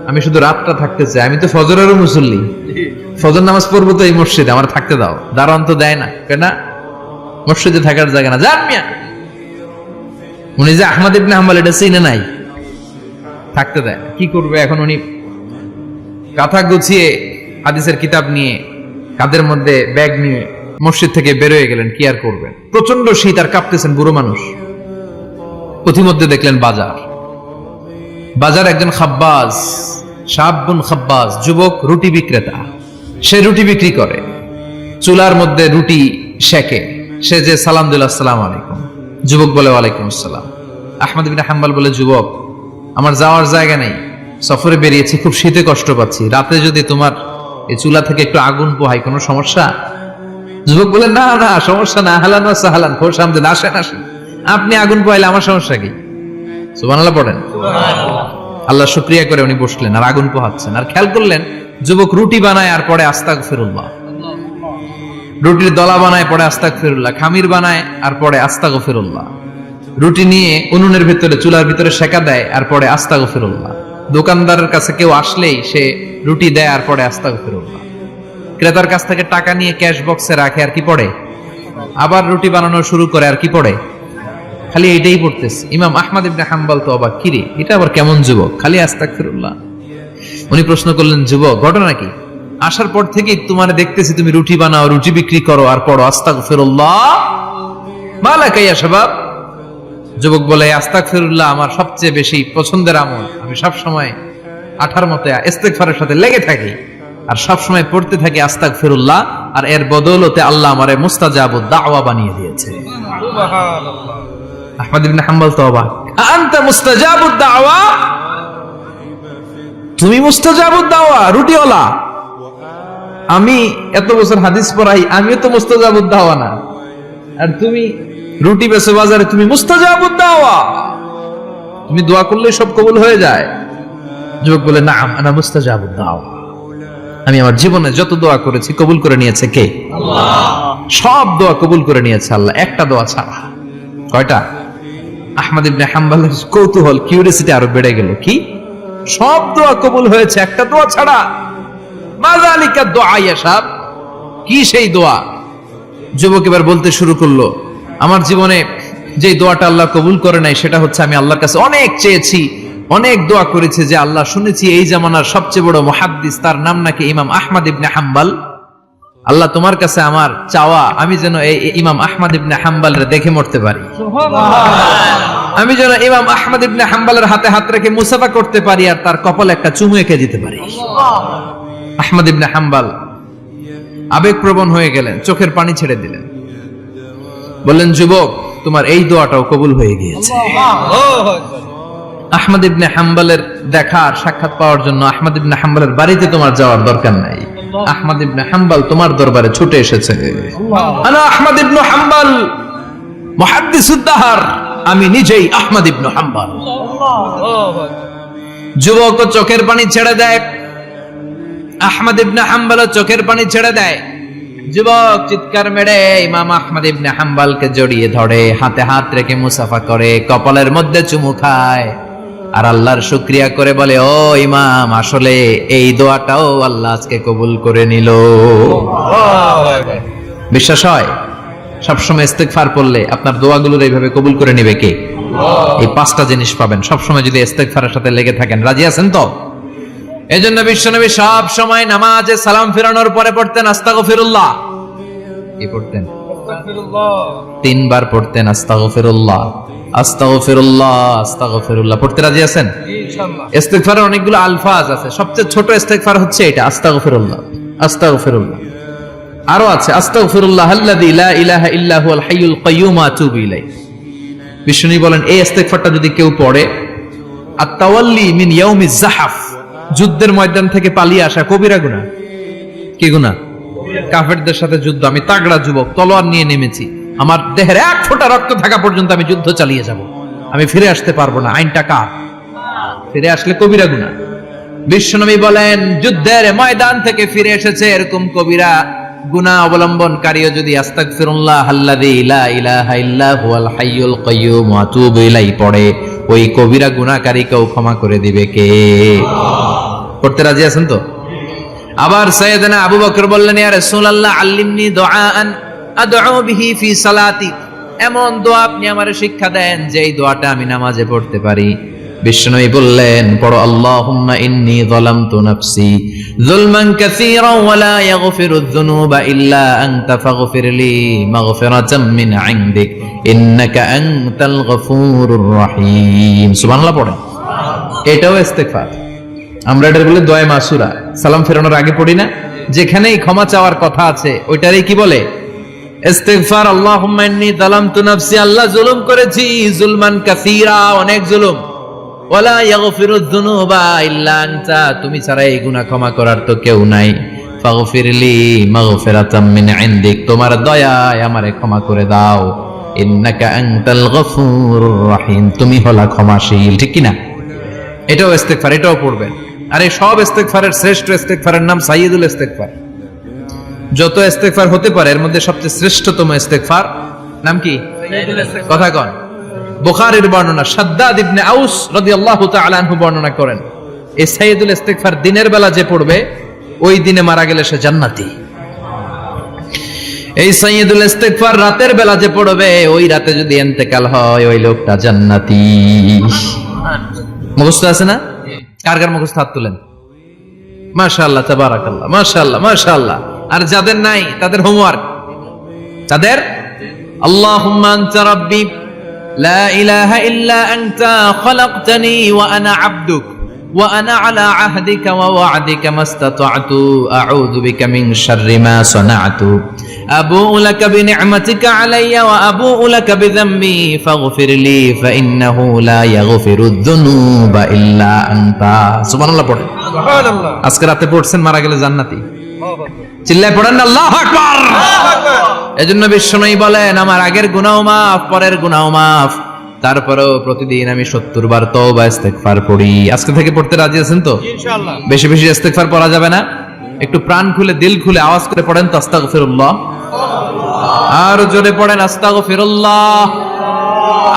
আমি শুধু রাতটা থাকতে চাই, আমি তো ফজরেরও মুসল্লি, ফজর নামাজ পড়বো তো এই মসজিদে, আমার থাকতে দাও। দারোয়ান তো দেয় না, কেন? মসজিদে থাকার জায়গা না, যান মিয়া। উনি যে আহমদ ইবনে হাম্বল এটা চিনে নাই, থাকতে দেয়। কি করবে এখন? উনি কাঁথা গুছিয়ে হাদিসের কিতাব নিয়ে কাঁধের মধ্যে ব্যাগ নিয়ে মসজিদ থেকে বেরোয় গেলেন। কি আর করবেন? প্রচন্ড শীত আর কাঁপতেছেন, বুড়ো মানুষ। পথিমধ্যে দেখলেন বাজার একজন খাব্বাজ, শাবুন খাব্বাজ, যুবক রুটি বিক্রেতা। সে রুটি বিক্রি করে, চুলার মধ্যে রুটি সেকে। সে যে সালাম দিল আসসালামু আলাইকুম, যুবক বলে ওয়ালাইকুম আসসালাম। আহমদ ইবনে হাম্বল বলে যুবক আমার যাওয়ার জায়গা নেই, সফরে বেরিয়েছি, খুব শীতে কষ্ট পাচ্ছি, রাতে যদি তোমার এই চুলা থেকে একটু আগুন পোহাই কোনো সমস্যা? যুবক বলে না না সমস্যা না, আহলান ওয়া সাহলান, খোশ আমদেদ, আসেন। আপনি আগুন পোহাইলে আমার সমস্যা কি? সুবহানাল্লাহ পড়েন। আল্লাহ শুকরিয়া করে উনি বসলেন আর আগুন পোহাচ্ছেন। আর খেয়াল করলেন যুবক রুটি বানায় আর পরে আস্তাগফিরুল্লাহ, রুটির দলা বানায় পরে আস্তাগফিরুল্লাহ, খামির বানায় আর পরে আস্তাগফিরুল্লাহ, রুটি নিয়ে উনুনের ভিতরে চুলার ভিতরে সেকা দেয় আর পরে আস্তাগফিরুল্লাহ। দোকানদারের কাছে কেউ আসলেই সে রুটি দেয় আর পরে আস্তাগফিরুল্লাহ। ক্রেতার কাছ থেকে টাকা নিয়ে ক্যাশ বক্সে রাখে আর কি পড়ে? আবার রুটি বানানো শুরু করে আর কি পড়ে? খালি এটাই পড়তেছে। ইমাম আহমদ ইবনে হাম্বল তো অবাক, কিরে এটা আবার কেমন যুবক, খালি আস্তাগফিরুল্লাহ। উনি প্রশ্ন করলেন যুবক ঘটনা কি? আসার পর থেকেই তোমার দেখতেছি তুমি রুটি বানাও, রুটি বিক্রি করো আর পড়ো আস্তাগফিরুল্লাহ, মালাকা ইয়া শাবাব। যুবক বলে আস্তাগফিরুল্লাহ আমার সবচেয়ে বেশি পছন্দের আমল, আমি সব সময় আঠার মতো ইস্তেগফারের সাথে লেগে থাকি আর সব সময় পড়তে থাকি আস্তাগফিরুল্লাহ, আর এর বদৌলতে আল্লাহ আমারে মুস্তাজাবুদ দাওয়া বানিয়ে দিয়েছে। সুবহানাল্লাহ। আহমদ ইবনে হাম্বল তো অবাক, আনতা মুস্তাজাবুদ দাওয়া, তুমি মুস্তাজাবুদ দাওয়া, রুটিওয়ালা। আমি এত বছর হাদিস পড়াই, আমিও তো মুস্তাজাবুদ দাওয়া না, আর তুমি রুটি বেচো বাজারে, তুমি মুস্তাজাবুদ দাওয়া, তুমি দোয়া করলে সব কবুল হয়ে যায়। যুবক বলে নাম আনা মুস্তাজাবুদ দাওয়া, আমি আমার জীবনে যত দোয়া করেছি কবুল করে নিয়েছে কে? আল্লাহ। সব দোয়া কবুল করে নিয়েছে আল্লাহ, একটা দোয়া ছাড়া। কয়টা? আহমদ ইবনে হাম্বলের কৌতূহল, কিউরিওসিটি আরো বেড়ে গেল। কি? সব দোয়া কবুল হয়েছে একটা দোয়া ছাড়া। মাযালিকা দোয়া ইয়া সাহেব, কি সেই দোয়া যুবক এবার বলতে শুরু করলো, আমার জীবনে যে দোয়াটা আল্লাহ কবুল করে নাই সেটা হচ্ছে আমি আল্লাহর কাছে অনেক চেয়েছি, অনেক দোয়া করেছি যে আল্লাহ, শুনেছি এই জামানার সবচেয়ে বড় মুহাদ্দিস, তার নাম নাকি ইমাম আহমদ ইবনে হাম্বল। আল্লাহ তোমার কাছে আমার চাওয়া, আমি যেন এই ইমাম আহমদ ইবনে হাম্বলের দেখে মরতে পারি, আমি যেন ইমাম আহমদ ইবনে হাম্বলের হাতে হাত রেখে মুসাফা করতে পারি আর তার কপালে একটা চুমু এঁকে দিতে পারি। আহমদ ইবনে হাম্বল আবেগপ্রবণ হয়ে গেলেন, চোখের পানি ছেড়ে দিলেন, বললেন, যুবক, তোমার এই দোয়াটাও কবুল হয়ে গিয়েছে। আহমদ ইবনে হাম্বলের দেখার সাক্ষাৎ পাওয়ার জন্য আহমদ ইবনে হাম্বলের বাড়িতে তোমার যাওয়ার দরকার নাই, আহমদ ইবনে হাম্বল তোমার দরবারে ছুটে এসেছে। আনা আহমদ ইবনে হাম্বল মুহাদ্দিসুদ দাহর, আমি নিজেই আহমদ ইবনে হাম্বল। যুবক চোখের পানি ছেড়ে দেয়, আহমদ ইবনে হাম্বল চোখের পানি ছেড়ে দেয়। যুবক চিৎকার মেরে ইমাম আহমদ ইবনে হাম্বলকে জড়িয়ে ধরে, হাতে হাত রেখে মুসাফা করে, কপালের মধ্যে চুমু খায় আর আল্লাহর শুকরিয়া করে বলে, ও ইমাম, আসলে এই দোয়াটাও আল্লাহ আজকে কবুল করে নিল। বিশ্বাস হয়? সবসময় ইস্তেগফার পড়লে আপনার দোয়াগুলোর এইভাবে কবুল করে নিবে কে? এই পাঁচটা জিনিস পাবেন সবসময় যদি ইস্তেগফারের সাথে লেগে থাকেন। রাজি আছেন তো? এজন্য বিশ্বনবী সব সময় নামাজে সালাম ফিরানোর পরে পড়তেন আস্তাগফিরুল্লাহ। কি পড়তেন? তিনবার পড়তেন আস্তাগফিরুল্লাহ, আস্তাগফিরুল্লাহ, আস্তাগফিরুল্লাহ। পড়তে রাজি আছেন? ইনশাআল্লাহ। ইস্তেগফারের অনেকগুলো আলফাজ আছে, সবচেয়ে ছোট ইস্তেগফার হচ্ছে এটা, আস্তাগফিরুল্লাহ, আস্তাগফিরুল্লাহ। আরো আছে আস্তাগফিরুল্লাহ আল্লাযী লা ইলাহা ইল্লা হুয়াল হাইয়ুল কাইয়্যুম ওয়া আতুবু ইলাইহি। বিশ্বনবী বলেন, এই ইস্তেগফারটা যদি কেউ পড়ে, আত-তাওয়াল্লি মিন ইয়াউমিজ যাহাফ, যুদ্ধের ময়দান থেকে পালিয়ে আসা কবিরা গুনাহ। কি গুনাহ? কাফেরদের সাথে যুদ্ধ, আমি তাগড়া যুবক, তলোয়ার নিয়ে নেমেছি, আমার দেহের এক ফোঁটা রক্ত থাকা পর্যন্ত আমি যুদ্ধ চালিয়ে যাব, আমি ফিরে আসতে পারবো না, আইনটা কার? ফিরে আসলে কবিরা গুনাহ। বিশ্বনবী বলেন, যুদ্ধের ময়দান থেকে ফিরে এসেছে এরকম কবিরা গুনাহ অবলম্বনকারীও যদি আস্তাগফিরুল্লাহ আল্লাযী লা ইলাহা ইল্লা হুয়াল হাইয়ুল কাইয়্যুম ওয়া আতুবু ইলাইহি পড়ে, ওই কবিরা গুনাহকারীকেও ক্ষমা করে দিবে কে? পড়তে রাজি আছেন তো? আবার সাইয়েদনা আবু বকর বললেন, ইয়া রাসূলুল্লাহ আল্লিমনি দুআআন আদউ বিহি ফি সালাতি, এমন দোয়া আপনি আমারে শিক্ষা দেন যে এই দোয়াটা আমি নামাজে পড়তে পারি। বিশ্বনবী বললেন, পড়ো, আল্লাহুম্মা ইন্নী যালামতু নাফসি যুলমান কাসীরান ওয়া লা ইয়াগফিরুয যুনুবা ইল্লা আনতা ফাগফিরলি মাগফিরাতাম মিন ইনদিক ইন্নাকা আনতাল গফুরুর রহিম। সুবহানাল্লাহ পড়েন। এটাও ইস্তেগফার। আমরা এটা বলে দোয়া মাসুরা, সালাম ফেরানোর আগে পড়ি না? যেখানেই ক্ষমা চাওয়ার কথা আছে ওইটারই কি বলে? ইস্তেগফার। আল্লাহুম্মা ইন্নী যালামতু নাফসি, আল্লাহ জুলুম করেছি, যুলমান কাসীরা, অনেক জুলুম, ওয়ালা ইয়াগফিরুয যুনুবা ইল্লা আনতা, তুমি ছাড়া এই গুনাহ ক্ষমা করার তো কেউ নাই, ফাগফিরলি মাগফিরাতাম মিন ইনদিক, তোমার দয়ায় আমারে ক্ষমা করে দাও, ইন্নাকা আনতাল গফুরুর রহিম, তুমি হলা ক্ষমাশীল। ঠিক কি না? এটাও ইস্তেগফার, এটাও পড়বেন। আর এই সব ইস্তেগফারের শ্রেষ্ঠ ইস্তেগফারের নাম সাইয়্যিদুল ইস্তেগফার। যত ইস্তেগফার হতে পারে এর মধ্যে সবচেয়ে শ্রেষ্ঠতম ইস্তেগফার নাম কি? কথা কন। বুখারীর বর্ণনা, শাদ্দাদ ইবনে আউস রাদিয়াল্লাহু তাআলা আনহু বর্ণনা করেন, এই সাইয়্যিদুল ইস্তেগফার দিনের বেলা যে পড়বে ওই দিনে মারা গেলে সে জান্নাতি। এই সাইয়্যিদুল ইস্তেগফার রাতের বেলা যে পড়বে ওই রাতে যদি ইন্তেকাল হয় ওই লোকটা জান্নাতি। মুখস্থ আছে না? কার কার মুখস্থ? হাত তুলেন। মাশাআল্লাহ, তাবারাকাল্লাহ, মাশাআল্লাহ, মাশাআল্লাহ। আর যাদের নাই তাদের হোমওয়ার্ক, তাদের আল্লাহুম্মা আনতা রাব্বি লা ইলাহা ইল্লা আনতা খালাকতানি ওয়া আনা আবদুক ওয়া আনা আলা আহদিকা ওয়া ওয়া'দিকা মাস্তাতা'তু আউযু বিকা মিন শাররি মা সানা'তু আবুউ লাকা বিনি'মাতিকা আলাইয়া ওয়া আবুউ লাকা বিযামবি ফাগফিরলি ফাইন্নাহু লা ইয়াগফিরুয যুনুবা ইল্লা আনতা। সুবহানাল্লাহ পড়েন। সুবহানাল্লাহ। আজকে রাতে পড়ছেন, মারা গেলে জান্নাতি। চিল্লায় পড়েন না আল্লাহু আকবার। এজন্য বিশ্বনবী বলেন, আমার আগের গুনাহ মাফ, পরের গুনাহ মাফ, তারপরেও প্রতিদিন আমি 70 বার তওবা ইস্তেগফার পড়ি। আজকে থেকে পড়তে রাজি আছেন তো? ইনশাআল্লাহ। বেশি বেশি ইস্তেগফার পড়া যাবে না? একটু প্রাণ খুলে, দিল খুলে আওয়াজ করে পড়েন তো আস্তাগফিরুল্লাহ। আর জোরে পড়েন আস্তাগফিরুল্লাহ।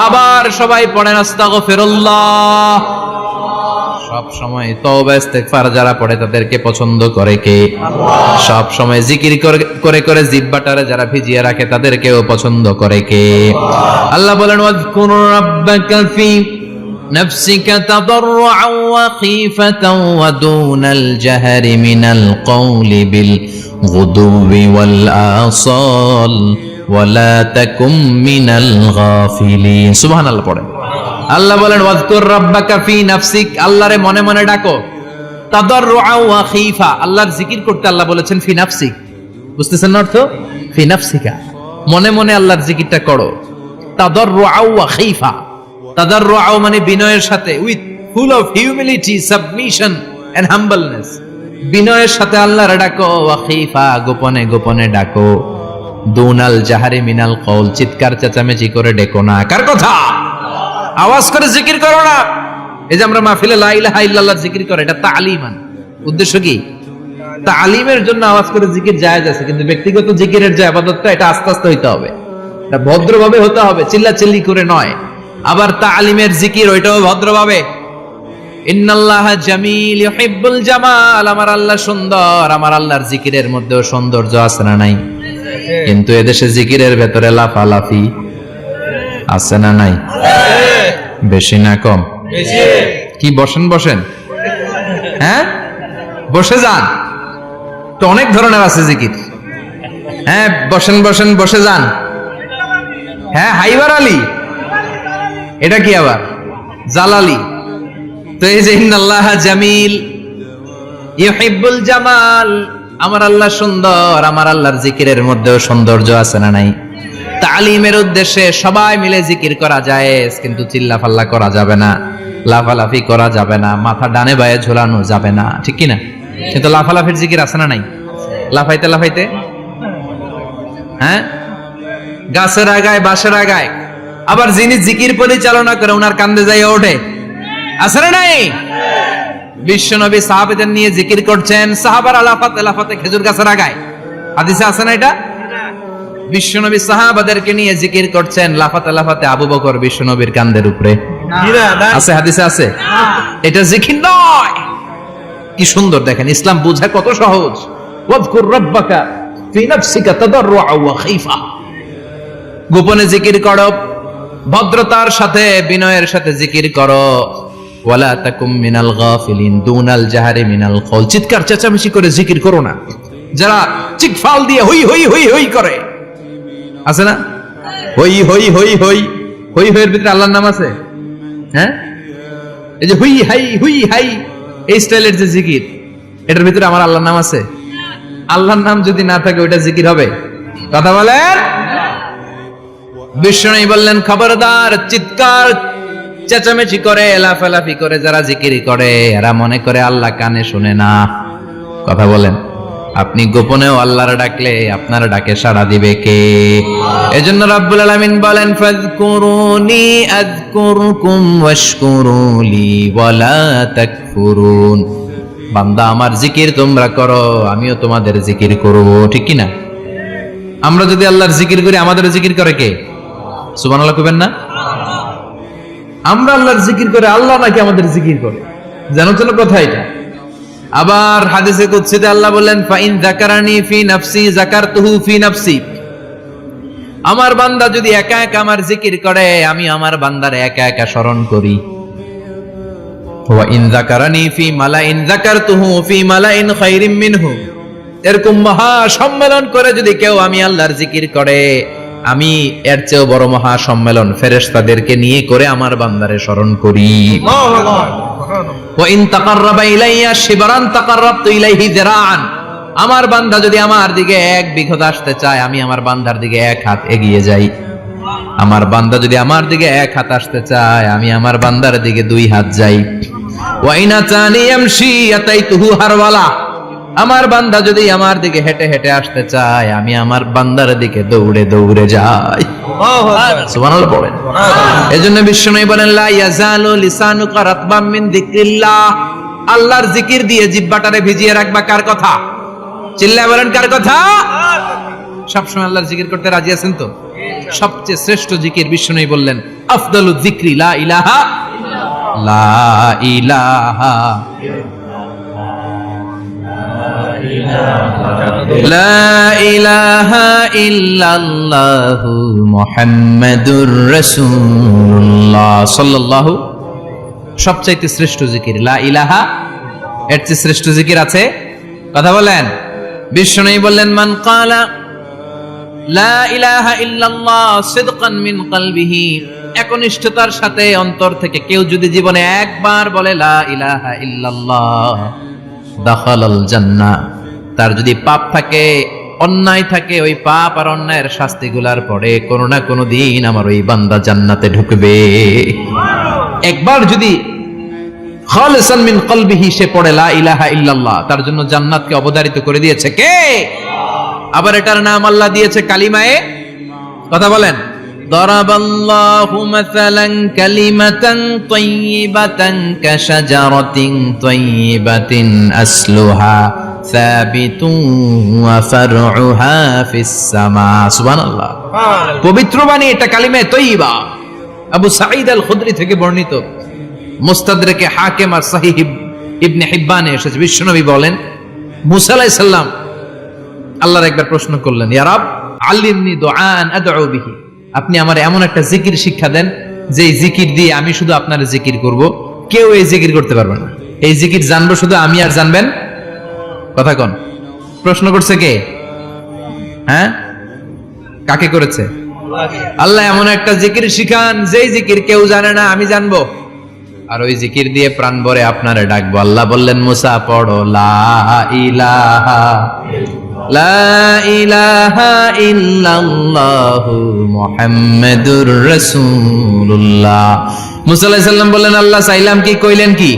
আবার সবাই পড়েন আস্তাগফিরুল্লাহ। সব সময় তওবা ইস্তেগফার যারা পড়ে তাদেরকে পছন্দ করে কে? সব সময় জিকির করে করে জিহ্বাটারে যারা ভিজিয়ে রাখে তাদেরকেও পছন্দ করে কে? আল্লাহ বলেন ওয়াযকুর রাব্বাকা ফি নাফসিকা তাদাররুআন ওয়া খীফাতান ওয়া দুনাল জাহরি মিনাল কওলি বিল গুদুবি ওয়াল আসাল ওয়ালা তাকুম মিনাল গাফিলিন। সুবহানাল্লাহ পড়ে। আল্লাহ বলেন ওয়াজকুর রাব্বাকা ফি নাফসিক, আল্লাহরে মনে মনে ডাকো। তাদাররুআ ওয়া খীফা, আল্লাহর জিকির করতে আল্লাহ বলেছেন ফি নাফসিক। বুঝতেছেন না অর্থ? ফি নাফসিকা, মনে মনে আল্লাহর জিকিরটা করো। তাদাররুআ ওয়া খীফা, তাদাররুআ মানে বিনয়ের সাথে, with full of humility, submission and humbleness. বিনয়ের সাথে আল্লাহরে ডাকো। ওয়া খীফা, গোপনে গোপনে ডাকো। দুনাল জাহারি মিনাল কওল, চিৎকার চেঁচামেচি করে ডেকো না। কার কথা? আওয়াজ করে জিকির করো না। এই যে আমরা মাহফিলে লা ইলাহা ইল্লাল্লাহ জিকির করে, এটা তালিমান। উদ্দেশ্য কি? তালিমের জন্য আওয়াজ করে জিকির জায়েজ আছে, কিন্তু ব্যক্তিগত জিকিরের যে ইবাদতটা, এটা আস্তে আস্তে হইতে হবে, এটা ভদ্রভাবে হতে হবে, চিল্লাচিল্লি করে নয়। আবার তালিমের জিকির ওইটাও ভদ্রভাবে। ইন্নাল্লাহা জামিল ইউহিব্বুল জামাল, আমার আল্লাহ সুন্দর, আমার আল্লাহর জিকিরের মধ্যেও সৌন্দর্য আছে না নাই? কিন্তু এদেশে জিকিরের ভেতরে লাফালাফি আছে না নাই? বেশি না কম? কি বসেন বসেন, হ্যাঁ বসে যান তো, অনেক ধরনের আছে জিকির। হ্যাঁ বসেন বসেন, বসে যান। হ্যাঁ হাইবার আলী, এটা কি আবার জালালি? তো এই যে ইন্নাল্লাহা জামিল ইউহিব্বুল জামাল, আমার আল্লাহ সুন্দর, আমার আল্লাহর জিকিরের মধ্যেও সৌন্দর্য আছে না নাই? তালিমের উদ্দেশ্যে সবাই মিলে জিকির করা যায়, কিন্তু চিল্লাফাল্লা করা যাবে না, লাফালাফি করা যাবে না, মাথা ডানে বায়ে ঝোলানো যাবে না, ঠিক কি না? কিন্তু লাফালাফির জিকির আছে না নাই? লাফাইতে লাফাইতে, হ্যাঁ গাছের আগায় বাঁশের আগায়। আবার যিনি জিকির পরিচালনা করে ওনার কান্দে যাই ওঠে, আছে না নাই? বিশ্বনবী সাহাবাদের নিয়ে জিকির করছেন, সাহাবারা লাফাতে লাফাতে খেজুর গাছের আগায়। হাদিসে আছে না এটা? বিশ্বনবী সাহাবাদেরকে নিয়ে জিকির করছেন, লাফাতে লাফাতে আবু বকর বিশ্বনবীর কান্দের উপরে। আছে হাদিসে আছে? এটা জিকির নয়। কি সুন্দর দেখেন, ইসলাম বোঝা কত সহজ। ওয়াজকুর রাব্বাকা ফি নাফসিকা তাদাররুআ ওয়া খীফা, গোপনে জিকির করো, ভদ্রতার সাথে বিনয়ের সাথে জিকির করো। ওয়ালা তাকুম মিনাল গাফিলিন, দুনাল জাহারি মিনাল কওল, চিৎকার চেঁচামেচি করে জিকির করো না। যারা চিকফাল দিয়ে হই হই হই হই করে, আছে না? হই হই হই হই হই হইয়ের ভিতরে আল্লাহর নাম আছে। হ্যাঁ এই যে হুই হাই হুই হাই, এই স্টাইলের যে জিকির, এটার ভিতরে আমার আল্লাহর নাম আছে? আল্লাহর নাম যদি না থাকে ওইটা জিকির হবে? কথা বলেন। বিষ্ণু বললেন খবরদার, চিৎকার চেঁচামেচি করে লাফালাফি করে যারা জিকির করে, এরা মনে করে আল্লাহ কানে শুনে না। কথা বলেন। আপনি গোপনেও আল্লাহর ডাকলে আপনার ডাকে সাড়া দিবে কে? এজন্য রাব্বুল আলামিন বলেন ফাযকুরুনি আযকুরকুম ওয়াশকুরুলি ওয়ালা তাকফুরুন। বান্দা আমার জিকির তোমরা করো, আমিও তোমাদের জিকির করব, ঠিক কি না? আমরা যদি আল্লাহর জিকির করি, আমাদের জিকির করে কে? সুবহানাল্লাহ কইবেন না? আমরা আল্লাহর জিকির করে, আল্লাহ নাকি আমাদের জিকির করে? জানো তো কথা এটা? আবার হাদিসে কুদসিতে আল্লাহ বলেন ফাইন যাকারানি ফি নাফসি যাকারতুহু ফি নাফসি, আমার বান্দা যদি একা একা আমার জিকির করে, আমি আমার বান্দার একা একা স্মরণ করি। ওয়া ইন যাকারানি ফি মালাইন যাকারতুহু ফি মালাইন খায়রিম মিনহু, এরকম মহা সম্মেলন করে যদি কেউ আমি আল্লাহর জিকির করে, আমি এর চেয়েও বড় মহা সম্মেলন ফেরেশতাদেরকে নিয়ে করে আমার বান্দারে স্মরণ করি। ওয়া ইন তাকাররাবা ইলাইয়া শিবরান তাকাররাবতু ইলাইহি যিরাআন, আমার বান্দা যদি আমার দিকে এক বিঘত আসতে চায়, আমি আমার বান্দার দিকে এক হাত এগিয়ে যাই। আমার বান্দা যদি আমার দিকে এক হাত আসতে চায়, আমি আমার বান্দার দিকে দুই হাত যাই। ওয়া ইন আতানি ইয়ামশি আতাইতুহু হারওয়ালা, আমার বান্দা যদি আমার দিকে হেঁটে হেঁটে আসতে চায়, আমি আমার বান্দার দিকে দৌড়ে দৌড়ে যাই। সুবহানাল্লাহ বলেন। এজন্য বিশ্বনবী বলেন লা ইয়াজালু লিসানুকা রাতবাম মিন যিকরিল্লাহ, আল্লাহর জিকির দিয়ে জিহ্বাটারে ভিজিয়ে রাখবা। কার কথা? চিল্লায় বলেন কার কথা? সবসময় আল্লাহর জিকির করতে রাজি আছেন তো? সবচেয়ে শ্রেষ্ঠ জিকির বিশ্বনবী বললেন আফদালু যিকরি লা ইলাহা লা ইলাহা লা ইলাহা ইল্লাল্লাহু মুহাম্মাদুর রাসূলুল্লাহ সাল্লাল্লাহু। সবচাইতে শ্রেষ্ঠ জিকির লা ইলাহা, এর চেয়ে শ্রেষ্ঠ জিকির আছে? কথা বলেন। বিশ্বনবী বললেন, মান ক্বালা লা ইলাহা ইল্লাল্লাহ সিদকান মিন কলবিহি, একনিষ্ঠতার সাথে অন্তর থেকে কেউ যদি জীবনে একবার বলে লা ইলাহা ইল্লাল্লাহ, দাখালাল জান্নাহ, তার যদি পাপ থাকে, অন্যায় থাকে, ওই পাপ আর অন্যায়ের শাস্তিগুলার পরে কোনো না কোনো দিন আমার ওই বান্দা জান্নাতে ঢুকবে। একবার যদি খালিসান মিন কলবিহি সে পড়ে লা ইলাহা ইল্লাল্লাহ, তার জন্য জান্নাতকে অবধারিত করে দিয়েছে কে? আবার এটার নাম আল্লাহ দিয়েছে কালিমায়ে, কথা বলেন, দরাবাল্লাহু মাসালান কালিমাতান তাইয়িবাতান কাশাজারাতিন তাইয়িবাতিন আসলুহা সাবিতুন ওয়া ফারউহা ফিস সামা। সুবহানাল্লাহ। পবিত্র বাণী এটা কালিমায়ে তাইয়িবা। আবু সাঈদ আল খুদরি থেকে বর্ণিত, মুস্তাদরাকে হাকিম আর সহিহ ইবনে হিব্বানে এসেছে, বিশ্বনবী বলেন, মুসা আলাইহিস সালাম আল্লাহর একবার প্রশ্ন করলেন, ইয়া রাব আল্লিমনি দুআন আদউ বিহি, আপনি আমার এমন একটা জিকির শিক্ষা দেন যে এই জিকির দিয়ে আমি শুধু আপনার জিকির করব, কেউ এই জিকির করতে পারবে না, এই জিকির জানবো শুধু আমি আর জানবেন। কথা কোন? প্রশ্ন করছে কে? হ্যাঁ, কাকে করেছে? আল্লাহ এমন একটা জিকির শিখান যেই জিকির কেউ জানে না, আমি জানবো, আর ওই জিকির দিয়ে প্রাণ ভরে আপনারে ডাকবো। আল্লাহ বললেন, মুসা পড়ো লা ইলাহা লা ইলাহা ইল্লাল্লাহু মুহাম্মাদুর রাসূলুল্লাহ। মুসা আলাইহিস সালাম বললেন, আল্লাহ চাইলাম কি, কইলেন কি?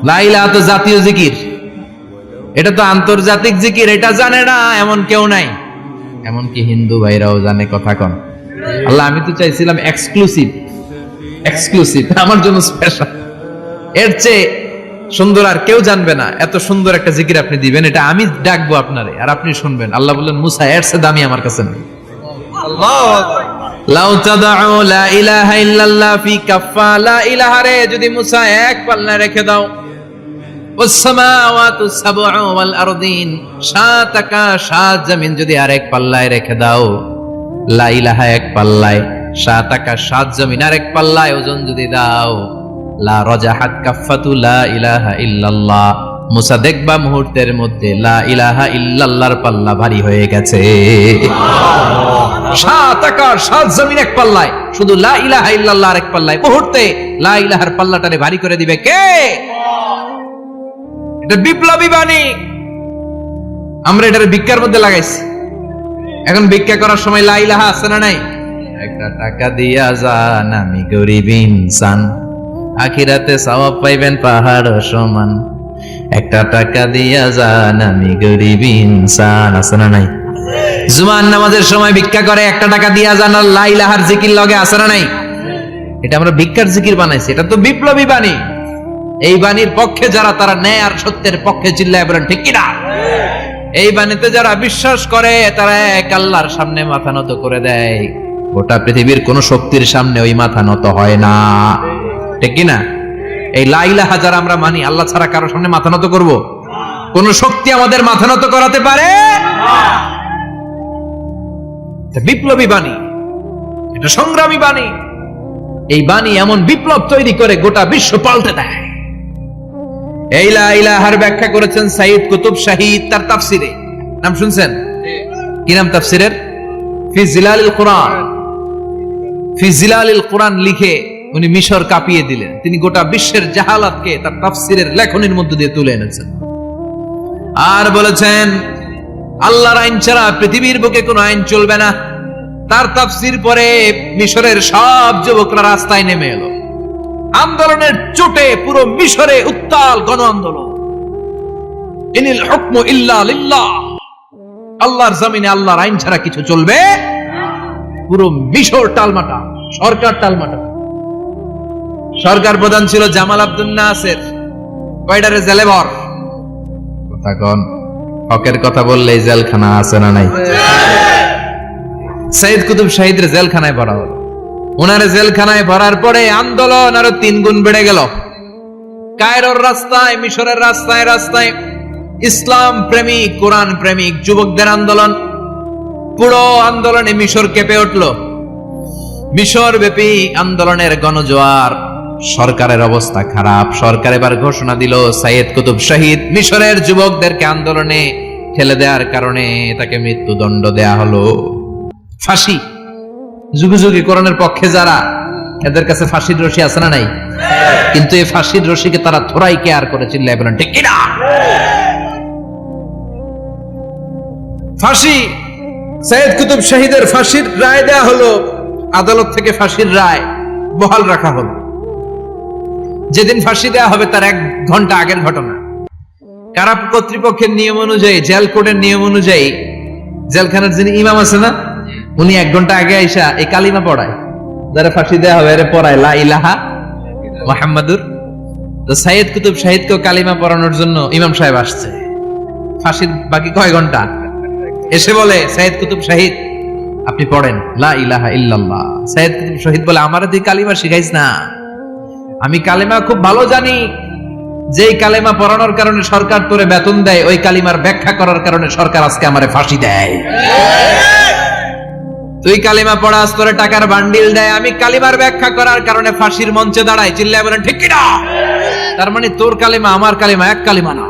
লা ইলাহা তো জাতীয় জিকির, এটা তো আন্তর্জাতিক জিকির, এটা জানে না এমন কেউ নাই, এমনকি হিন্দু ভাইরাও জানে। কথা কন। আল্লাহ আমি তো চাইছিলাম এক্সক্লুসিভ, আমার জন্য স্পেশাল, এর চেয়ে সুন্দর আর কেউ জানবে না, এত সুন্দর একটা জিকির আপনি দিবেন, এটা আমি ডাকবো আপনারে আর আপনি শুনবেন। আল্লাহ বললেন, মুসা এর চেয়ে দামি আমার কাছে নেই। আল্লাহু আকবার। লাউ তাদউ লা ইলাহা ইল্লাল্লাহ ফি কাফা, লা ইলাহা রে যদি মুসা এক পাল্লায় রেখে দাও, ওয়াস সামাওয়াতু সাবউ ওয়াল আরদিন, সাত আকাশ সাত জমিন যদি আরেক পাল্লায় রেখে দাও, লা ইলাহা এক পাল্লায়, সাত আকাশ সাত জমিন আরেক পাল্লায় ওজন যদি দাও, লা রাজাহাত কাফাতু লা ইলাহা ইল্লাল্লাহ, মুসা দেখবা মুহূর্তের মধ্যে লা ইলাহা ইল্লাল্লাহর পাল্লা ভারী হয়ে গেছে। সাত আকাশ সাত জমিন এক পাল্লায়, শুধু লা ইলাহা ইল্লাল্লাহ এক পাল্লায়, মুহূর্তে লা ইলাহার পাল্লাটারে ভারী করে দিবে কে? এটা বিপ্লবী বাণী। আমরা এটার ভিক্ষার মধ্যে লাগাইছি। এখন ভিক্ষা করার সময় লা ইলাহা আছে না নাই? একটা টাকা দিয়া যান আমি গরিব ইনসান, আখিরাতে সওয়াব পাইবেন পাহাড় সমান, একটা টাকা দিয়া যান আমি গরিব ইনসান, আছে না নাই? জুমার নামাজের সময় ভিক্ষা করে একটা টাকা দিয়া যান, আর লা ইলাহার জিকির লগে, আছে না নাই? এটা আমরা ভিক্ষার জিকির বানাইছি, এটা তো বিপ্লবী বাণী। এই বাণীর পক্ষে যারা, তারা ন্যায় আর সত্যের পক্ষে চিল্লায় বলেন ঠিক কিনা? এই বাণীতে যারা বিশ্বাস করে তারা এক আল্লাহর সামনে মাথা নত করে দেয়, গোটা পৃথিবীর কোন শক্তির সামনে ওই মাথা নত হয় না, ঠিক কিনা? এই লা ইলাহা যারা আমরা মানি, আল্লাহ ছাড়া কারোর সামনে মাথা নত করব? কোন শক্তি আমাদের মাথা নত করাতে পারে না। এটা বিপ্লবী বাণী, এটা সংগ্রামী বাণী। এই বাণী এমন বিপ্লব তৈরি করে গোটা বিশ্ব পাল্টে দেয়। এই লা ইলাহার ব্যাখ্যা করেছেন সাইয়্যিদ কুতুব শাহীদ তার তাফসিরে, নাম শুনছেন? কি নাম তাফসিরের? ফি জিলালিল কুরআন। ফি জিলালিল কুরআন লিখে উনি মিশর কাঁপিয়ে দিলেন। তিনি গোটা বিশ্বের জাহালাতকে তার তাফসিরের লেখনীর মধ্যে দিয়ে তুলে এনেছেন। আর বলেছেন, আল্লাহর আইন ছাড়া পৃথিবীর বুকে কোনো আইন চলবে না। তার তাফসির পরে মিশরের সব যুবকরা রাস্তায় নেমে এলো। আন্দোলনের চোটে পুরো মিশরে উত্তাল গণ আন্দোলন। ইনিল হুকমু ইল্লা লিল্লাহ, আল্লাহর জমিনে আল্লাহর আইন ছাড়া কিছু চলবে না। পুরো মিশর টালমাটা, সরকার টালমাটা। সরকার প্রধান ছিল জামাল আব্দুল নাসের, কয়টারে জেলে ভর। কথা কোন? হকের কথা বললেই জেলখানা আছে না নাই? সাইয়্যিদ কুতুব শাহীদের জেলখানায় ভরা হলো। ওনারে জেলখানায় ভরার পরে আন্দোলন আরো 3 গুণ বেড়ে গেল। কায়রোর রাস্তায়, মিশরের রাস্তায় রাস্তায় ইসলাম প্রেমিক, কোরআন প্রেমিক যুবকদের আন্দোলন। পুরো আন্দোলনে মিশর কেঁপে উঠল। মিশর ব্যাপী আন্দোলনের গণজোয়ার। সরকারের অবস্থা খারাপ। সরকার এবার ঘোষণা দিল সাইয়েদ কুতুব শহীদ মিশরের যুবকদেরকে আন্দোলনে ঠেলে দেওয়ার কারণে তাকে মৃত্যুদণ্ড দেয়া হলো, ফাঁসি। যুগে যুগে কোরআনের পক্ষে যারা, এদের কাছে ফাঁসির রশি আছে না নাই? কিন্তু এই ফাঁসির রশিকে তারা থোড়াই কেয়ার করে, চিল্লায় বলেন ঠিক কিনা? ফাঁসি, সাইয়েদ কুতুব শহীদের ফাঁসির রায় দেয়া হলো। আদালত থেকে ফাঁসির রায় বহাল রাখা হলো। যেদিন ফাঁসি দেয়া হবে তার 1 ঘন্টা আগের ঘটনা। কারা কর্তৃপক্ষের নিয়ম অনুযায়ী, জেল কোডের নিয়ম অনুযায়ী জেলখানার যিনি ইমাম আছে না, উনি 1 ঘন্টা আগে আইসা এই কালিমা পড়ায়, যারা ফাঁসি দেয়া হবে এর পড়ায় লা ইলাহা মুহাম্মাদুর। তো সাইয়েদ কুতুব শহীদকে কালিমা পড়ানোর জন্য ইমাম সাহেব আসছে। ফাঁসির বাকি কয় ঘন্টা, এসে বলে সাইয়েদ কুতুব শহীদ আপনি পড়েন লা ইলাহা ইল্লাল্লাহ। সাইয়েদ কুতুব শহীদ বলে আমারে তুই কালিমা শিখাইস না, আমি কালিমা খুব ভালো জানি। যেই কালিমা পড়ানোর কারণে সরকার তোরে বেতন দেয়, ওই কালিমার ব্যাখ্যা করার কারণে সরকার আজকে আমারে ফাঁসি দেয়। তুই কালিমা পড়াস, তোরে টাকার বান্ডিল দেয়, আমি কালিমার ব্যাখ্যা করার কারণে ফাঁসির মঞ্চে দাঁড়াই। চিল্লায় বলেন ঠিক কিনা? তার মানে তোর কালিমা আমার কালিমা এক কালিমা না।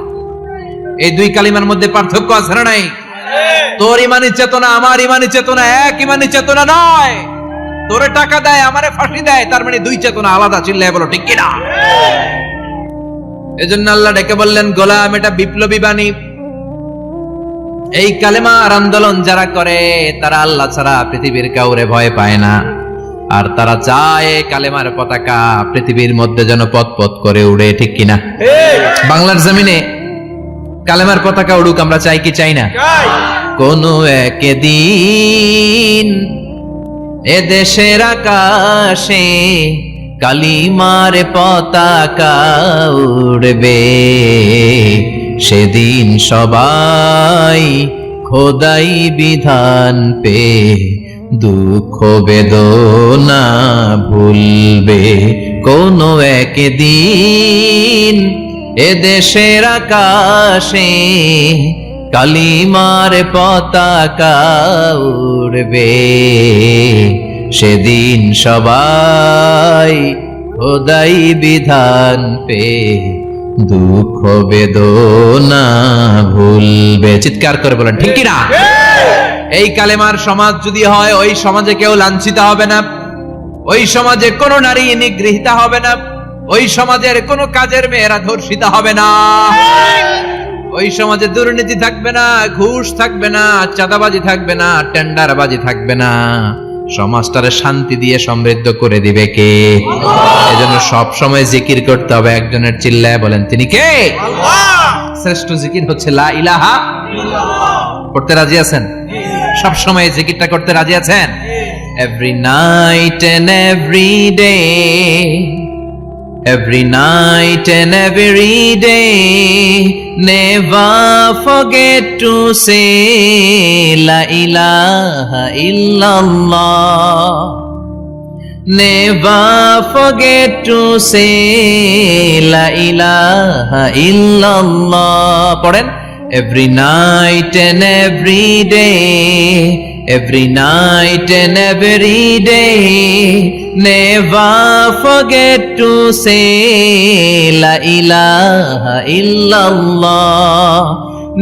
এই 2 কালিমার মধ্যে পার্থক্য আছে না নাই? তোর ইমানি চেতনা আমার ইমানি চেতনা এক ইমানি চেতনা নয়। তোরে টাকা দেয়, আমারে ফাঁসি দেয়, তার মানে 2 চেতনা আলাদা। চিল্লায় বলো ঠিক কিনা? এজন্য আল্লাহ ডেকে বললেন গোলাম, এটা বিপ্লবী বাণী। এই কালেমার আন্দোলন যারা করে তারা আল্লাহ ছাড়া পৃথিবীর কাউরে ভয় পায় না। আর তারা চায় কালেমার পতাকা পৃথিবীর মধ্যে যেন পথ পথ করে উড়ে, ঠিক কিনা? বাংলার জমিনে কালেমার পতাকা উড়ুক আমরা চাই কি চাই না? কোনো একদিন এ দেশের আকাশে কালিমার পতাকা উড়বে, সেদিন সবাই খোদাই বিধান পে দুঃখ বেদনা ভুলবে। কোনো একদিন এ দেশের আকাশে কালিমার পতাকা উড়বে, সেদিন সবাই খোদাই বিধান পে দুঃখ বেদনা ভুলবে। চিৎকার করে বলেন ঠিক কিনা? এই কালেমার সমাজ যদি হয়, ওই সমাজে কেউ লাঞ্ছিত হবে না, ওই সমাজে কোনো নারী নিগৃহীতা হবে না, ওই সমাজের কোনো কাজের মেয়েরা ধর্ষিতা হবে না, ওই সমাজে দুর্নীতি থাকবে না, ঘুষ থাকবে না, চাঁদাবাজি থাকবে না, টেন্ডারবাজি থাকবে না। সমাজটারে শান্তি দিয়ে সমৃদ্ধ করে দিবে কে? এজন্য সব সময় জিকির করতে হবে একজনের। চিল্লায় বলেন তিনি কে? আল্লাহ। শ্রেষ্ঠ জিকির হচ্ছে লা ইলাহা ইল্লাল্লাহ। করতে রাজি আছেন? সব সময় জিকিরটা করতে রাজি আছেন? Every night and every day, every night and every day, never forget to say la ilaha illallah, never forget to say la ilaha illallah. পড়েন every night and every day, every night and every day, never forget to say la ilaha illallah,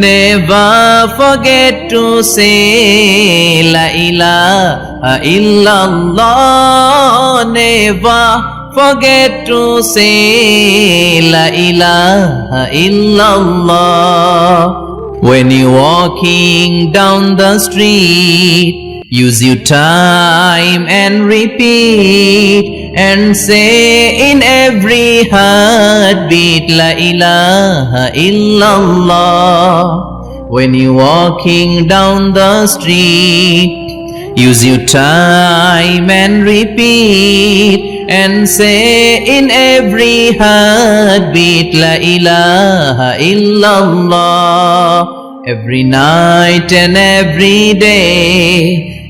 never forget to say la ilaha illallah, never forget to say la ilaha illallah. When you're walking down the street, use your time and repeat and say in every heartbeat la ilaha illallah. When you're walking down the street, use your time and repeat and say in every heartbeat la ilaha illallah. Every night and every day,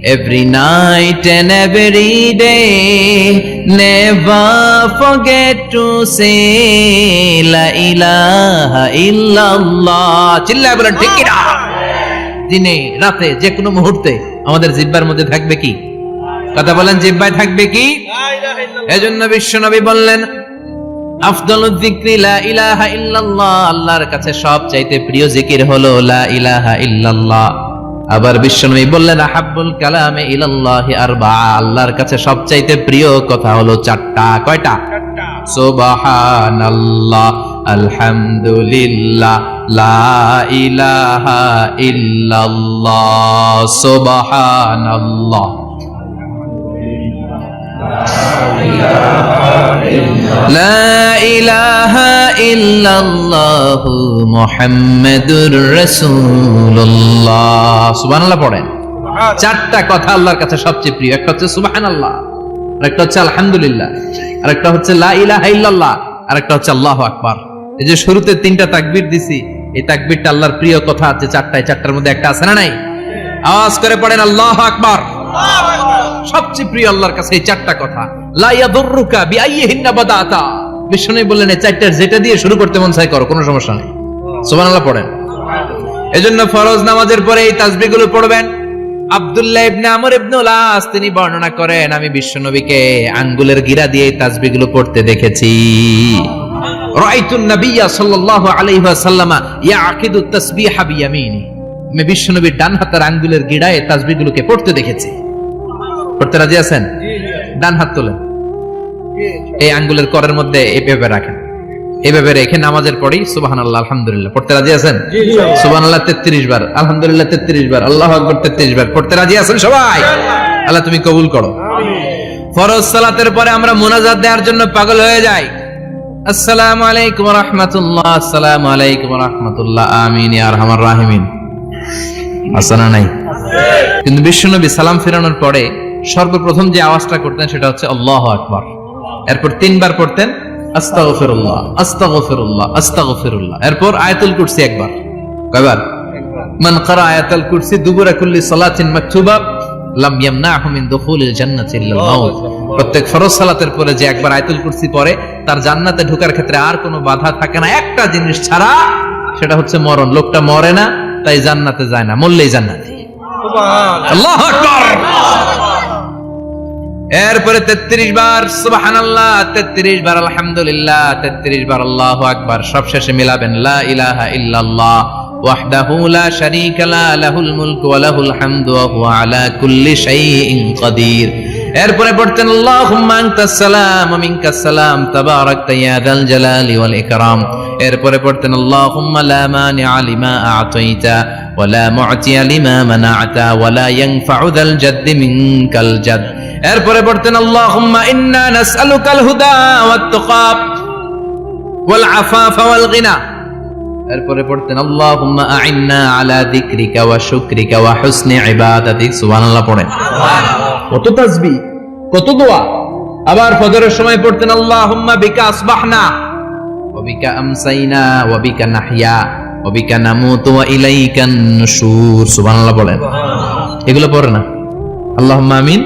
every night and every day. Never forget to say la ilaha illallah. চিল্লায় বলেন ঠিক কি না? দিনে রাতে যে কোনো মুহূর্তে আমাদের জিহ্বার মধ্যে থাকবে কি? কথা বলেন, জিহ্বায় থাকবে কি? এজন্য বিশ্বনবী বললেন আফদালুয যিকরি লা ইলাহা ইল্লাল্লাহ, আল্লাহর কাছে সবচাইতে প্রিয় জিকির হলো লা ইলাহা ইল্লাল্লাহ। আবার বিশ্বনবী বললেন আহাব্বুল কালামে ইলাল্লাহি আরবাআ, আল্লাহর কাছে সবচাইতে প্রিয় কথা হলো চারটা। কয়টা? সুবহানাল্লাহ, আলহামদুলিল্লাহ, লা ইলাহা ইল্লাল্লাহ। সুবহানাল্লাহ, লা ইলাহা ইল্লাল্লাহু মুহাম্মাদুর রাসূলুল্লাহ। সুবহানাল্লাহ পড়েন। চারটা কথা আল্লাহর কাছে সবচেয়ে প্রিয়। একটা হচ্ছে সুবহানাল্লাহ, আরেকটা হচ্ছে আলহামদুলিল্লাহ, আরেকটা হচ্ছে লা ইলাহা ইল্লাল্লাহ, আরেকটা হচ্ছে আল্লাহু আকবার। এই যে শুরুতে তিনটা তাকবীর দিছি, এই তাকবীরটা আল্লাহর প্রিয় কথা আছে চারটায়, চারটার মধ্যে একটা আছে না নাই? আওয়াজ করে পড়েন আল্লাহু আকবার। সবচেয়ে প্রিয় আল্লাহর কাছে এই চারটা কথা। লা ইয়াদুররুকা বিআইয়িহিন্না বাদাতা, বিষ্ণু বললেন এই চারটার যেটা দিয়ে শুরু করতে মন চায় করো, কোনো সমস্যা নেই। সুবহানাল্লাহ পড়েন। এজন্য ফরজ নামাজের পরে এই তাসবিহগুলো পড়বেন। আব্দুল্লাহ ইবনে আমর ইবনে আস তিনি বর্ণনা করেন, আমি বিশ্বনবীকে আঙ্গুলের গিরা দিয়ে এই তাসবিহগুলো পড়তে দেখেছি। রাআইতুন নাবিয়্যা সাল্লাল্লাহু আলাইহি ওয়াসাল্লাম ইয়াকিদু তাসবিহা বিয়ামিনি, আমি বিশ্বনবীর ডান হাতের আঙ্গুলের গিরায় তাসবিহগুলোকে পড়তে দেখেছি। পড়তে রাজি আছেন? ডান হাত তোলেন, এই আঙ্গুলের করের মধ্যে এইভাবে রাখেন, এইভাবে রেখে নামাজের পরেই সুবহানাল্লাহ আলহামদুলিল্লাহ পড়তে রাজি আছেন? সুবহানাল্লাহ 33 বার, আলহামদুলিল্লাহ 33 বার, আল্লাহু আকবার 33 বার পড়তে রাজি আছেন সবাই? আল্লাহ তুমি কবুল করো। ফরজ সালাতের পরে আমরা মুনাজাত দেওয়ার জন্য পাগল হয়ে যাই। আসসালামু আলাইকুম ওয়া রাহমাতুল্লাহ, আসসালামু আলাইকুম ওয়া রাহমাতুল্লাহ, আমিন ইয়া আরহামার রাহিমিন। আসনা নাই? কিন্তু বিশ্বনবী সালাম ফেরানোর পরে সর্বপ্রথম যে আওয়াজটা করতেন সেটা হচ্ছে আল্লাহু আকবার। এরপর 3 বার পড়তেন আস্তাগফিরুল্লাহ, আস্তাগফিরুল্লাহ, আস্তাগফিরুল্লাহ। এরপর আয়াতুল কুরসি একবার। কয়বার? মান ক্বারা আয়াতুল কুরসি দুবুরা কুল্লি সালাতিন মাকতুবা লাম ইয়ামনাহু মিন দুখুলিল জান্নাতি ইল্লাল মাউত। প্রত্যেক ফরজ সালাতের পরে যে একবার আয়াতুল কুরসি পড়ে তার জান্নাতে ঢোকার ক্ষেত্রে আর কোনো বাধা থাকে না, একটা জিনিস ছাড়া, সেটা হচ্ছে মরণ। লোকটা মরে না তাই জান্নাতে যায় না, মরলেই জান্নাতি। সুবহানাল্লাহ, আল্লাহু আকবার। এরপরে 33 বার সুবহানাল্লাহ, 33 বার আলহামদুলিল্লাহ, 33 বার আল্লাহু আকবার। সবশেষে মিলাবেন লা ইলাহা ইল্লাল্লাহ ওয়াহদাহু লা শারীকা লা লাহুল মুলকু ওয়া লাহুল হামদু ওয়া হুয়া আলা কুল্লি শাইইন কাদির। এরপরে পড়তেন আল্লাহুম্মা আনতাস সালাম ওয়া মিনকাস সালাম তাবারাকতা ইয়া যাল জালালি ওয়াল ইকরাম। এরপরে পড়তেন আল্লাহুম্মা লা মানিআ লিমা আ'তাইতা ওয়া লা মু'তিয়া লিমা মানা'তা ওয়া লা ইয়ানফা'ু যাল জাদ্দি মিনকাল জাদ। এরপরে পড়তেন আল্লাহুম্মা ইন্না নাসআলুকাল হুদা ওয়াত তুকা ওয়াল আফাফা ওয়াল গিনা। এরপরে পড়তেন আল্লাহুম্মা আ'ইন্না আলা যিকরিকা ওয়া শুকরিকা ওয়া হুসনি ইবাদাতিক। সুবহানাল্লাহ পড়েন। কত তাসবিহ, কত দোয়া। আবার ফজরের সময় পড়তেন আল্লাহুম্মা বিকা আসবাহনা ওয়া বিকা আমসাইনা ওয়া বিকা নাহইয়া ওয়া বিকা নামুতু ওয়া ইলাইকান নুশুর। সুবহানাল্লাহ পড়েন। এগুলো পড়ে না? আল্লাহুম্মা আমিন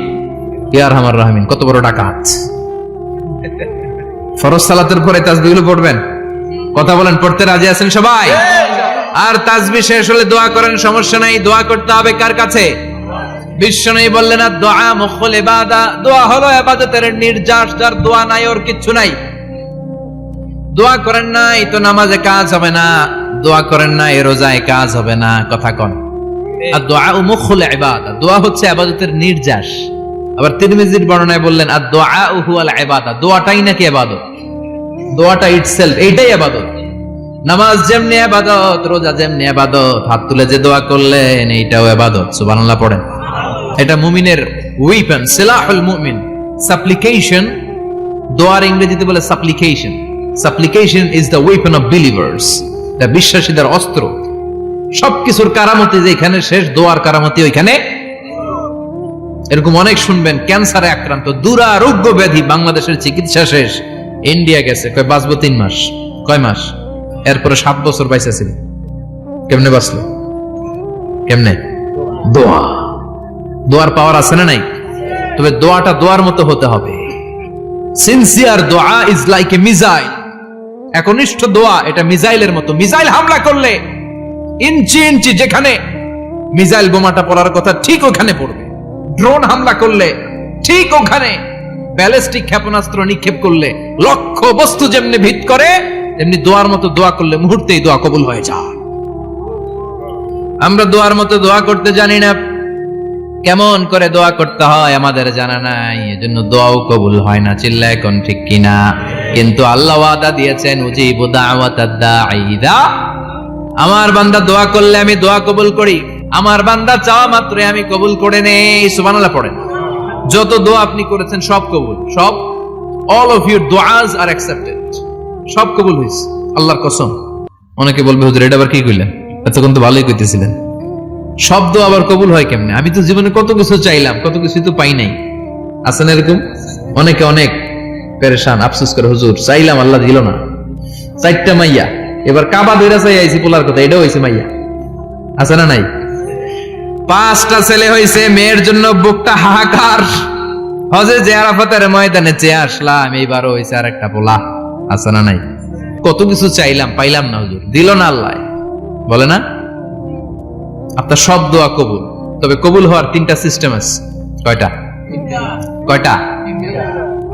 ইয়া আরহামার রাহিমিন। কত বড় ডাকাত। ফরজ সালাতের পরে তাসবিহগুলো পড়বেন। কথা বলেন, পড়তে রাজি আছেন সবাই? আর তাসবিহ শেষ হলে দোয়া করেন, সমস্যা নাই। দোয়া করতে হবে কার কাছে? বিশ্বনবী বললেন দোয়া মুখুল ইবাদা, দোয়া হলো ইবাদতের নির্যাস। যার দোয়া নাই ওর কিচ্ছু নাই। দোয়া করেন নাই তো নামাজে কাজ হবে না, দোয়া করেন নাই রোজায় কাজ হবে না। কথা কন। আর দোয়া মুখুল ইবাদা, দোয়া হচ্ছে ইবাদতের নির্যাস। আবার তিরমিজির বর্ণনায় বললেন আর দোয়া হুয়াল ইবাদা, দোয়াটাই নাকি ইবাদত। দোয়াটা ইটসেলফ এইটাই ইবাদত। নামাজ যেমনি ইবাদত, রোজা যেমনি ইবাদত, হাত তুলে যে দোয়া করলেন এইটাও ইবাদত। সুবহানাল্লাহ পড়েন। এটা মুমিনের ওয়েপন, সিলাহুল মুমিন। সাপ্লিকেশন, দোয়ার ইংরেজিতে বলে সাপ্লিকেশন। সাপ্লিকেশন is the weapon of believers, এটা বিশ্বাসীদের অস্ত্র। সবকিছুর কারামতি যেখানে শেষ, দোয়ার কারামতি ওইখানে। এরকম অনেক শুনবেন ক্যান্সারে আক্রান্ত, দুরারোগ্য ব্যাধি, বাংলাদেশের চিকিৎসা শেষ, ইন্ডিয়া গেছে, কয় বাঁচবো 3 মাস। কয় মাস? এরপরে 7 বছর বাইসা ছিল। কেমনে বাঁচলো? কেমনে? দোয়া। দোয়ার পাওয়ার আছে না নাই? তবে দোয়াটা দোয়ার মতো হতে হবে। সিনসিয়ার দোয়া ইজ লাইক এ মিসাইল। একনিষ্ঠ দোয়া এটা মিসাইলের মতো। মিসাইল হামলা করলে ইঞ্চি ইঞ্চি যেখানে মিসাইল বোমাটা পড়ার কথা ঠিক ওখানে পড়বে। ড্রোন হামলা করলে ঠিক ওখানে, ব্যালিস্টিক ক্ষেপণাস্ত্র নিক্ষেপ করলে লক্ষ্য বস্তু যেমনি ভিত করে, তেমনি দোয়ার মতো দোয়া করলে মুহূর্তেই দোয়া কবুল হয়ে যায়। আমরা দোয়ার মতো দোয়া করতে জানি না, কেমন করে দোয়া করতে হয় আমাদের জানা নাই, এজন্য দোয়াও কবুল হয় না। চিল্লায় এখন ঠিক কিনা? কিন্তু আল্লাহ ওয়াদা দিয়েছেন, উজিবু দাওয়াতাদ দাঈ ইযা, আমার বান্দা দোয়া করলে আমি দোয়া কবুল করি, আমার বান্দা চাওয়া মাত্রই আমি কবুল করে নেই। সুবহানাল্লাহ পড়েন। যত দোয়া আপনি করেছেন সব কবুল, সব, অল অফ ইউর দুআস আর অ্যাকসেপ্টেড, সব কবুল হইছে আল্লাহর কসম। অনেকে বলবে হুজুর এটা আবার কি কইলেন, এতক্ষণ তো ভালোই কইতেছিলেন। সব দোয়া আবার কবুল হয় কেমনে? আমি তো জীবনে কত কিছু চাইলাম, কত কিছু তো পাই নাই। আছে না এরকম? অনেকে অনেক পেরেশান, আফসোস করে, হুজুর চাইলাম আল্লাহ দিল না। 4টা মাইয়া, এবার কাবা ধরে চাই আইছি পোলার কথা, এটাও হইছে মাইয়া। আছে না নাই? 5টা ছেলে হইছে, মেয়ের জন্য বুকটা হাহাকার। হজে যে আরাফাতের ময়দানে চেয়ে আসলাম, এইবারও হইছে আর একটা পোলা। আছে না নাই? কত কিছু চাইলাম, পাইলাম না, হুজুর দিল না আল্লাহ। বলে না আপনার সব দোয়া কবুল, তবে কবুল হওয়ার 3টা সিস্টেম আছে। কয়টা? কয়টা?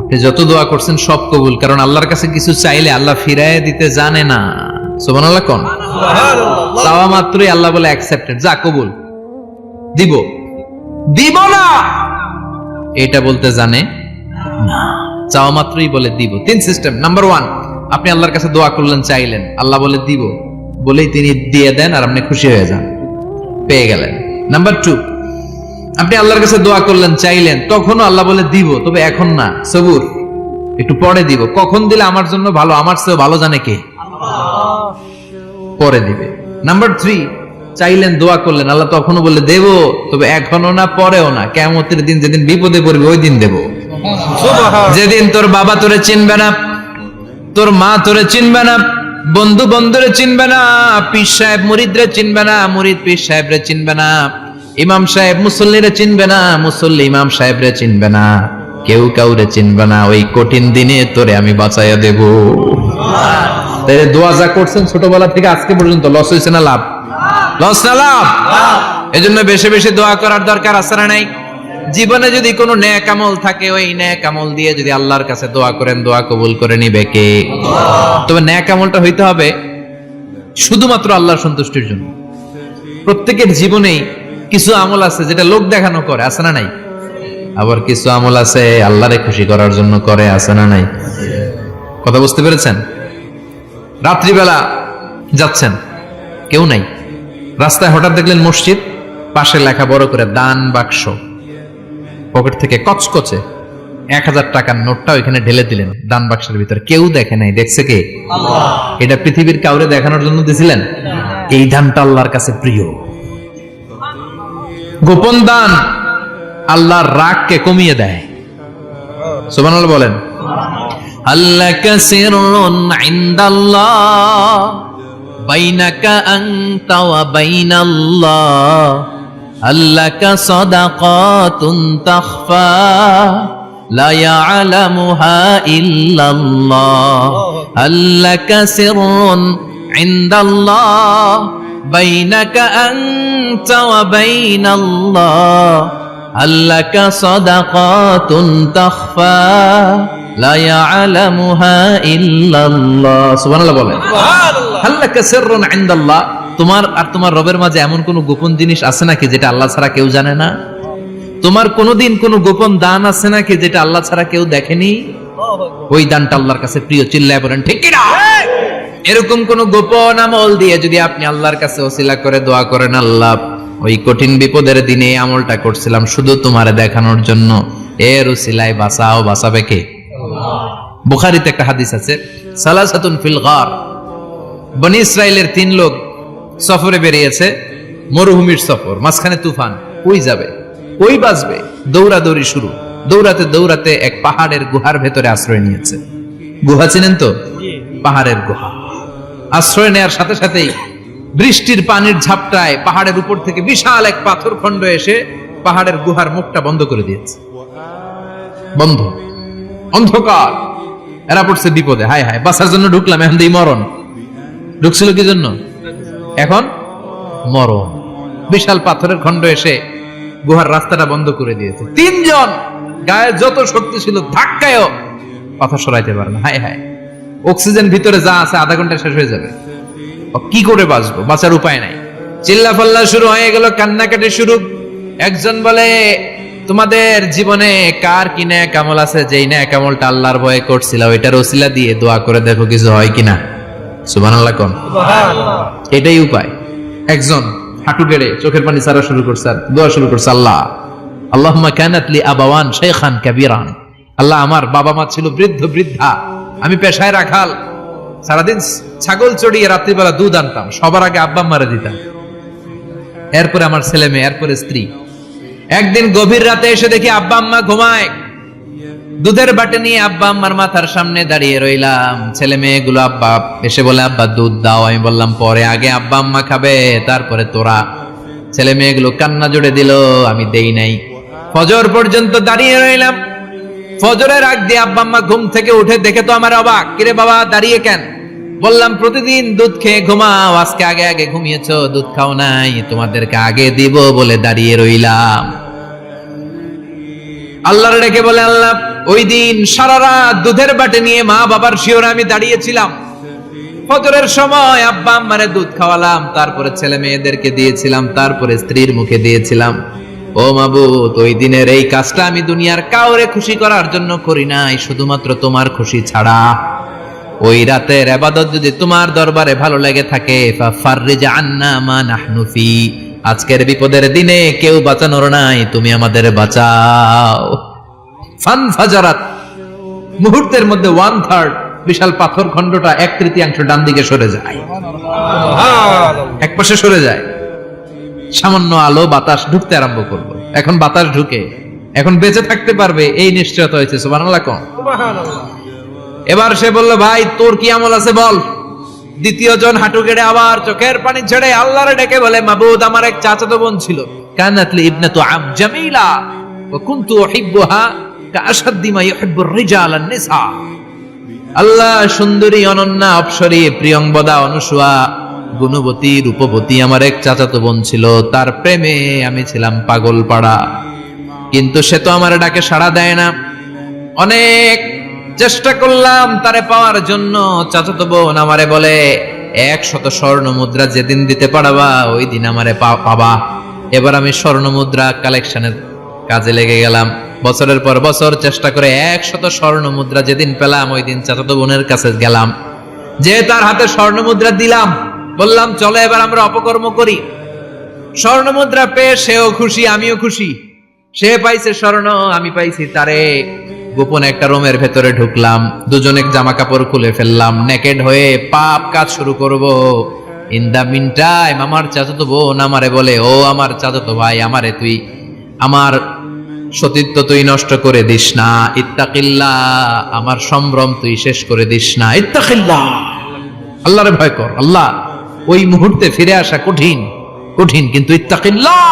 আপনি যত দোয়া করছেন সব কবুল, কারণ আল্লাহর কাছে কিছু চাইলে আল্লাহ ফিরায় দিতে জানে না। সুবহানাল্লাহ কোন? চাওয়া মাত্রই আল্লাহ বলে অ্যাকসেপ্টেড, যা কবুল, দিব দিব না এটা বলতে জানে না, চাওয়া মাত্রই বলে দিব। 3 সিস্টেম। নাম্বার 1, আপনি আল্লাহর কাছে দোয়া করলেন, চাইলেন, আল্লাহ বলে দিব, বলেই তিনি দিয়ে দেন আর আপনি খুশি হয়ে যান, পেয়ে গেলেন। নাম্বার 2, আপনি আল্লাহর কাছে দোয়া করলেন, চাইলেন, তখনও আল্লাহ বলে দিব, তবে এখন না, সবুর, একটু পরে দিব। কখন দিলে আমার জন্য ভালো, আমার চেয়ে ভালো জানে কে? পরে দিবে। নাম্বার 3, চাইলেন, দোয়া করলেন, আল্লাহ তখনও বলে দেব, তবে এখনো না, পরেও না, কিয়ামতের দিন যেদিন বিপদে পড়বে ওই দিন দেব। যেদিন তোর বাবা তোরে চিনবে না, তোর মা তোরে চিনবে না, বন্ধু বন্ধুরে চিনবে না, পীর সাহেব মুরিদরে চিনবে না, মুরিদ পীর সাহেবরে চিনবে না, ইমাম সাহেব মুসল্লিরে চিনবে না, মুসল্লি ইমাম সাহেবরে চিনবে না, কেউ কাউরে চিনবে না। ওই কঠিন দিনে তোরে আমি বাঁচাইয়া দেব। তাই দোয়া যা করছেন ছোটবেলা থেকে আজকে পর্যন্ত, লস হয়েছে না লাভ? লস না লাভ? এজন্য বেশি বেশি দোয়া করার দরকার আছে না নাই? জীবনে যদি কোনো নেক আমল থাকে, ওই নেক আমল দিয়ে যদি আল্লাহর কাছে দোয়া করেন, দোয়া কবুল করে নিবে কে? তবে নেক আমলটা হইতে হবে শুধুমাত্র আল্লাহর সন্তুষ্টির জন্য। প্রত্যেকের জীবনেই কিছু আমল আছে যেটা লোক দেখানো করে, আছে না নাই? আবার কিছু আমল আছে আল্লাহরে খুশি করার জন্য করে, আছে না নাই? কথা বুঝতে পেরেছেন? রাত্রিবেলা যাচ্ছেন, কেউ নাই, রাস্তায় হঠাৎ দেখলেন মসজিদ, পাশে লেখা বড় করে দান বাক্স, পকেট থেকে কচকচে 1000 টাকার নোটটা ওইখানে ঢেলে দিলেন দান বাক্সের ভিতরে। কেউ দেখে নাই, দেখছে কে? আল্লাহ। এটা পৃথিবীর কাউরে দেখানোর জন্য দিছিলেন? এই দানটা আল্লাহর কাছে প্রিয়। গোপন দান আল্লাহর রাগকে কমিয়ে দেয়। সুবহানাল্লাহ বলেন। আল্লাকা সিররুন ইনদাল্লাহ বাইনাকা আনতা ওয়া বাইনাল্লাহ, আল্লাকা সাদাকাতুন তাখফা লা ইয়ালামুহা ইল্লাল্লাহ, আল্লাকা সিররুন ইনদাল্লাহ বাইনাকা আনতা ওয়া বাইনাল্লাহ, আল্লাকা সাদাকাতুন তাখফা লা ইয়ালামুহা ইল্লাল্লাহ। সুবহানাল্লাহ বলেন। সুবহানাল্লাহ। আল্লাকা সিররুন ইনদাল্লাহ, তোমার আর তোমার রবের মাঝে এমন কোন গোপন জিনিস আছে নাকি যেটা আল্লাহ ছাড়া কেউ জানে না? তোমার কোনদিন কোন গোপন দান আছে নাকি যেটা আল্লাহ ছাড়া কেউ দেখেনি? ওই দানটা আল্লাহর কাছে প্রিয়। চিল্লায় বলেন ঠিক কি না? এরকম কোন গোপন আমল দিয়ে যদি আপনি আল্লাহর কাছে ওসিলা করে দোয়া করেন, আল্লাহ ওই কঠিন বিপদের দিনে আমলটা করছিলাম শুধু তোমার দেখানোর জন্য, এর ওসিলায় বাঁচাও, বাঁচাবে কে? আল্লাহ। বুখারীতে একটা হাদিস আছে, সালাসাতুন ফিল গার, বনি ইসরাইলের 3 লোক সফরে বেরিয়েছে, মরুভূমির সফর, মাঝখানে তুফান, কই যাবে, কই বাঁচবে, দৌড়াদৌড়ি শুরু। দৌড়াতে দৌড়াতে এক পাহাড়ের গুহার ভেতরে আশ্রয় নিয়েছে। গুহা চিনেন তো? পাহাড়ের গুহা। আশ্রয় নেওয়ার সাথে সাথেই বৃষ্টির পানির ঝাপটায় পাহাড়ের উপর থেকে বিশাল এক পাথর খণ্ড এসে পাহাড়ের গুহার মুখটা বন্ধ করে দিয়েছে, বন্ধ, অন্ধকার। এরা পড়ছে বিপদে, হায় হায় বাঁচার জন্য ঢুকলাম, এখন দিই মরণ। ঢুকছিল কি জন্য? এখন মরণ। বিশাল পাথরের খণ্ড এসে গুহার রাস্তাটা বন্ধ করে দিয়েছে। তিনজন গায়ে যত শক্তি ছিল ধাক্কায়ও পাথর সরাইতে পারে না। হায় হায়, অক্সিজেন ভিতরে যা আছে আধা ঘন্টা শেষ হয়ে যাবে, কি করে বাঁচবো? বাঁচার উপায় নাই। চিল্লা ফাল্লা শুরু হয়ে গেল, কান্নাকাটি শুরু। একজন বলে, তোমাদের জীবনে কার কি নেক আমল আছে, যেই নেক আমলটা আল্লাহর ভয়ে করছিল ওইটার ওসিলা দিয়ে দোয়া করে দেখো কিছু হয় কিনা। সুবহানাল্লাহ কোন, এটাই উপায়। একজন হাঁটু গেড়ে চোখের পানি ছাড়া শুরু করছে, আর দোয়া শুরু করছে, আল্লাহ আল্লাহুম্মা কানাত লি আবাওয়ান শাইখান কাবীরান, আল্লাহ আমার বাবা মা ছিল বৃদ্ধ বৃদ্ধা, আমি পেশায় রাখাল, সারাদিন ছাগল চড়িয়ে রাত্রিবেলা দুধ আনতাম, সবার আগে আব্বা আম্মারে দিতাম, এরপরে আমার ছেলে মেয়ে, এরপরে স্ত্রী। একদিন গভীর রাতে এসে দেখি আব্বা আম্মা ঘুমায়, দুধের বাটি নিয়ে আব্বা আম্মার মাথার সামনে দাঁড়িয়ে রইলাম। ছেলে মেয়েগুলো আব্বা এসে বলে, আব্বা দুধ দাও। আমি বললাম পরে, আগে আব্বা আম্মা খাবে তারপরে তোরা। ছেলে মেয়েগুলো কান্না জুড়ে দিল, আমি দেই নাই। ফজর পর্যন্ত দাঁড়িয়ে রইলাম। ফজরের আগ দিয়ে আব্বা আম্মা ঘুম থেকে উঠে দেখে তো আমার অবাক, কিরে বাবা দাঁড়িয়ে কেন? বললাম প্রতিদিন দুধ খেয়ে ঘুমাও, আজকে আগে আগে ঘুমিয়েছো, দুধ খাও নাই, তোমাদেরকে আগে দিব বলে দাঁড়িয়ে রইলাম। আল্লাহর ডেকে বলে, আল্লাহ ওই দিন সারা রাত দুধের বাটি নিয়ে মা বাবার শিওরে আমি দাঁড়িয়েছিলাম, ফজরের সময় আব্বা আম্মারে দুধ খাওয়ালাম, তারপরে ছেলে মেয়েদেরকে দিয়েছিলাম, তারপরে স্ত্রীর মুখে দিয়েছিলাম। ও মাবুদ, ওই দিনের এই কাজটা আমি দুনিয়ার কাউরে খুশি করার জন্য করি নাই, শুধুমাত্র তোমার খুশি ছাড়া। ওই রাতের ইবাদত যদি তোমার দরবারে ভালো লেগে থাকে, ফাফাররিজ আন্না মা নাহনু ফি, আজকের বিপদের দিনে কেউ বাঁচানোর নাই, তুমি আমাদের বাঁচাও। ফানফাজারাত, মুহূর্তের মধ্যে 1/3 বিশাল পাথর খণ্ডটা 1/3 ডান দিকে সরে যায়, এক পাশে সরে যায়। সামান্য আলো বাতাস ঢুকতে আরম্ভ করলো। এখন বাতাস ঢুকে এখন বেঁচে থাকতে পারবে এই নিশ্চয়তা হয়েছে। সুবহানাল্লাহ কোন। এবার সে বলল, ভাই তোর কি আমল আছে বল। দ্বিতীয় জন হাঁটু গেড়ে আবার চোখের পানি ছেড়ে আল্লাহরে ডেকে বলে, মাবুদ আমার এক চাচাতো বোন ছিল, কানাত লি ইবনাতু আব জামিলা ওয়া কুনতু উহিব্বুহা কাআশাদ্দি মা ইউহিব্বুর রিজাল আন-নিসা। আল্লাহ সুন্দরী অনন্যা অপ্সরী প্রিয়ংবদা অনুসুয়া গুণবতী রূপবতী আমার এক চাচাতো বোন ছিল, তার প্রেমে আমি ছিলাম পাগল পাড়া, কিন্তু সে তো আমার ডাকে সাড়া দেয় না। অনেক চেষ্টা করলাম তারে পাওয়ার জন্য। চাচাতো বোন আমারে বলে, 100 স্বর্ণ মুদ্রা যেদিন দিতে পারবা ওই দিন আমারে পাবা। এবার আমি স্বর্ণ মুদ্রা কালেকশনের কাজে লেগে গেলাম। বছরের পর বছর চেষ্টা করে 100 স্বর্ণ মুদ্রা যেদিন পেলাম ওই দিন চাচাতো বোনের কাছে গেলাম, যে তার হাতে স্বর্ণ মুদ্রা দিলাম, বললাম চলো এবার আমরা অপকর্ম করি। স্বর্ণ মুদ্রা পেয়ে সেও খুশি, আমিও খুশি। সে পাইছে স্বর্ণ, আমি পাইছি তারে। গোপন একটা রুমের ভেতরে ঢুকলাম, দুজনে জামা কাপড় খুলে ফেললাম, নেকেড হয়ে পাপ কাজ শুরু করব। ইন দা মিন টাইম আমার চাচাতো বোন আমারে বলে, ও আমার চাচাতো ভাই, আমারে তুই আমার সতীত্ব তুই নষ্ট করে দিস না, ইত্তাকিল্লাহ, আমার সম্ভ্রম তুই শেষ করে দিস না, ইত্তাকিল্লাহ, আল্লাহরে ভয় কর। আল্লাহ ওই মুহূর্তে ফিরে আসা কঠিন কঠিন, কিন্তু ইত্তাকিল্লাহ,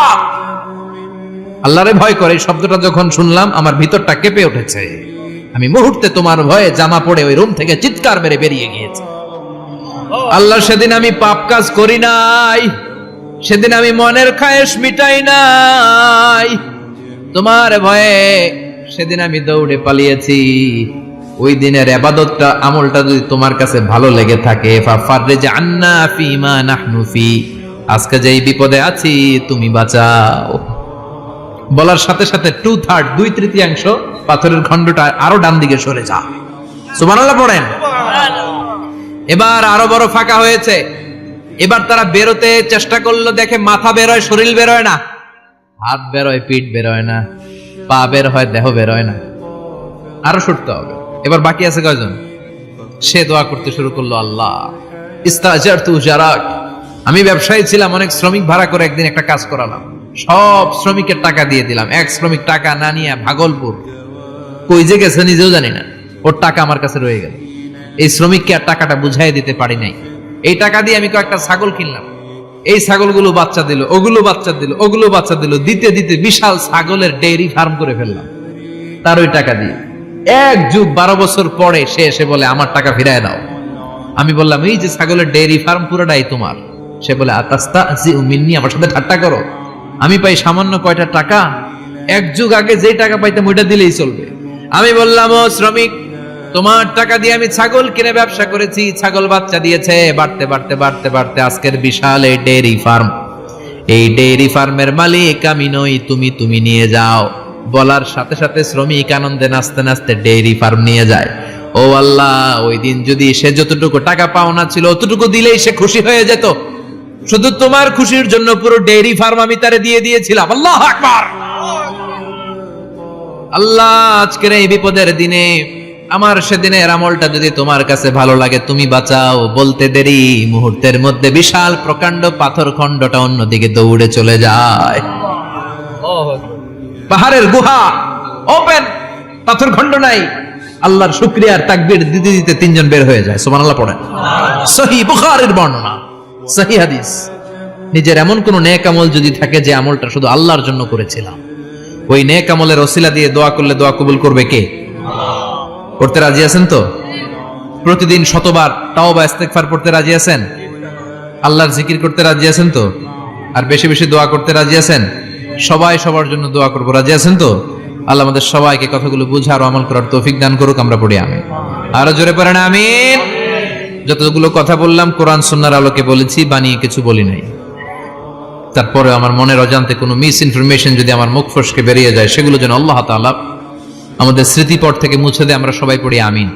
আল্লাহরে ভয় করে এই শব্দটা যখন শুনলাম আমার ভিতরটা কেঁপে উঠেছে। আমি মুহূর্তে তোমার ভয়ে জামা পড়ে ওই রুম থেকে চিৎকার মেরে বেরিয়ে গিয়েছি। আল্লাহ সেদিন আমি পাপ কাজ করি নাই, সেদিন আমি মনের খায়েশ মিটাই নাই, তোমার ভয়ে সেদিন আমি দৌড়ে পালিয়েছি। ওই দিনের ইবাদতটা আমলটা যদি তোমার কাছে ভালো লেগে থাকে, ফাফাররিজ আন্না ফিমা নাহনু ফি, আজকে যেই বিপদে আছি তুমি বাঁচাও। বলার সাথে সাথে 2/3 2/3 পাথরের খণ্ডটা আরো ডান দিকে সরে যা। সুবহানাল্লাহ পড়েন। এবার আরো বড় ফাঁকা হয়েছে। এবার তারা বেরোতে চেষ্টা করলো, দেখে মাথা বেরোয়, শরীর বেরোয় না, হাত বেরোয়, পিঠ বেরোয় না, পা বের হয়, দেহ বেরোয় না, আরো সরতে হবে। এবার বাকি আছে কয়জন? সে দোয়া করতে শুরু করলো, আল্লাহ ইস্তাজারতু জারাক, আমি ব্যবসায়ী ছিলাম, অনেক শ্রমিক ভাড়া করে একদিন একটা কাজ করালাম, সব শ্রমিকের টাকা দিয়ে দিলাম। এক শ্রমিক টাকা না নিয়ে ভাগলপুর কই যে গেছে নিজেও জানি না, ওর টাকা আমার কাছে রয়ে গেল। এই শ্রমিককে আর টাকাটা বুঝাই দিতে পারি নাই। এই টাকা দিয়ে আমি কয়েকটা ছাগল কিনলাম, এই ছাগলগুলো বাচ্চা দিল, ওগুলো বাচ্চা দিল, ওগুলো বাচ্চা দিল, দিতে দিতে বিশাল ছাগলের ডেইরি ফার্ম করে ফেললাম তার ওই টাকা দিয়ে। 1 যুগ 12 বছর পরে সে এসে বলে আমার টাকা ফিরায় দাও। আমি বললাম এই যে ছাগলের ডেইরি ফার্ম পুরোটাই তোমার। সে বলে আতাস্তাহজিউ মিন্নি, আমার সাথে ঠাট্টা করো? আমি পাই সামান্য কয়টা টাকা, 1 যুগ আগে যে টাকা পাইতাম ওইটা দিলেই চলবে। আমি বললাম ও শ্রমিক, তোমার টাকা দিয়ে আমি ছাগল কিনে ব্যবসা করেছি, ছাগল বাচ্চা দিয়েছে, বাড়তে বাড়তে বাড়তে বাড়তে আজকের বিশাল এই ডেইরি ফার্ম। এই ডেইরি ফার্মের মালিক আমি নই, তুমি নিয়ে যাও। বলার সাথে সাথে শ্রমিক আনন্দে নাচতে নাচতে ডেইরি ফার্ম নিয়ে যায়। ও আল্লাহ, ওই দিন যদি সে যতটুকু টাকা পাওনা ছিল অতটুকু দিলেই সে খুশি হয়ে যেত। শুধু তোমার খুশির জন্য পুরো ডেইরি ফার্ম আমি তারে দিয়ে দিয়েছিলাম। আল্লাহু আকবার। আল্লাহ, আজকের এই বিপদের দিনে আমার সেদিনের আমলটা যদি তোমার কাছে ভালো লাগে তুমি বাঁচাও। বলতে দেরি, মুহূর্তের মধ্যে বিশাল প্রকাণ্ড পাথর খণ্ডটা অন্যদিকে দৌড়ে চলে যায়। পাহাড়ের গুহা ওপেন, পাথর খণ্ড নাই। আল্লাহর শুকরিয়ার তাকবীর দিতে দিতে 3 জন বের হয়ে যায়। সুবহানাল্লাহ পড়েন। সহিহ বুখারীর বর্ণনা, সহিহ হাদিস। নিজের এমন কোন নেক আমল যদি থাকে যে আমলটা শুধু আল্লাহর জন্য করেছিলাম, ওই নেক আমলের ওসিলা দিয়ে দোয়া করলে দোয়া কবুল করবে কে? করতে রাজি আছেন তো? প্রতিদিন শতবার তাওবা ইস্তেগফার পড়তে রাজি আছেন? আল্লাহর জিকির করতে রাজি আছেন তো? আর বেশি বেশি দোয়া করতে রাজি আছেন? সবাই সবার জন্য দোয়া করব, রাজি আছেন তো? আল্লাহ আমাদের সবাইকে কথাগুলো বুঝার ও আমল করার তৌফিক দান করুক। আমরা পড়ি আমিন। আরো জোরে পড়েন আমিন। যতগুলো কথা বললাম কোরআন সুন্নাহর আলোকে বলেছি, বানিয়ে কিছু বলি নাই। তারপরে আমার মনের অজান্তে কোনো মিস ইনফরমেশন যদি আমার মুখ ফসকে বেরিয়ে যায়, সেগুলো যেন আল্লাহ তাআলা আমাদের স্মৃতিপট থেকে মুছে দেয়। আমরা সবাই পড়ি আমিন।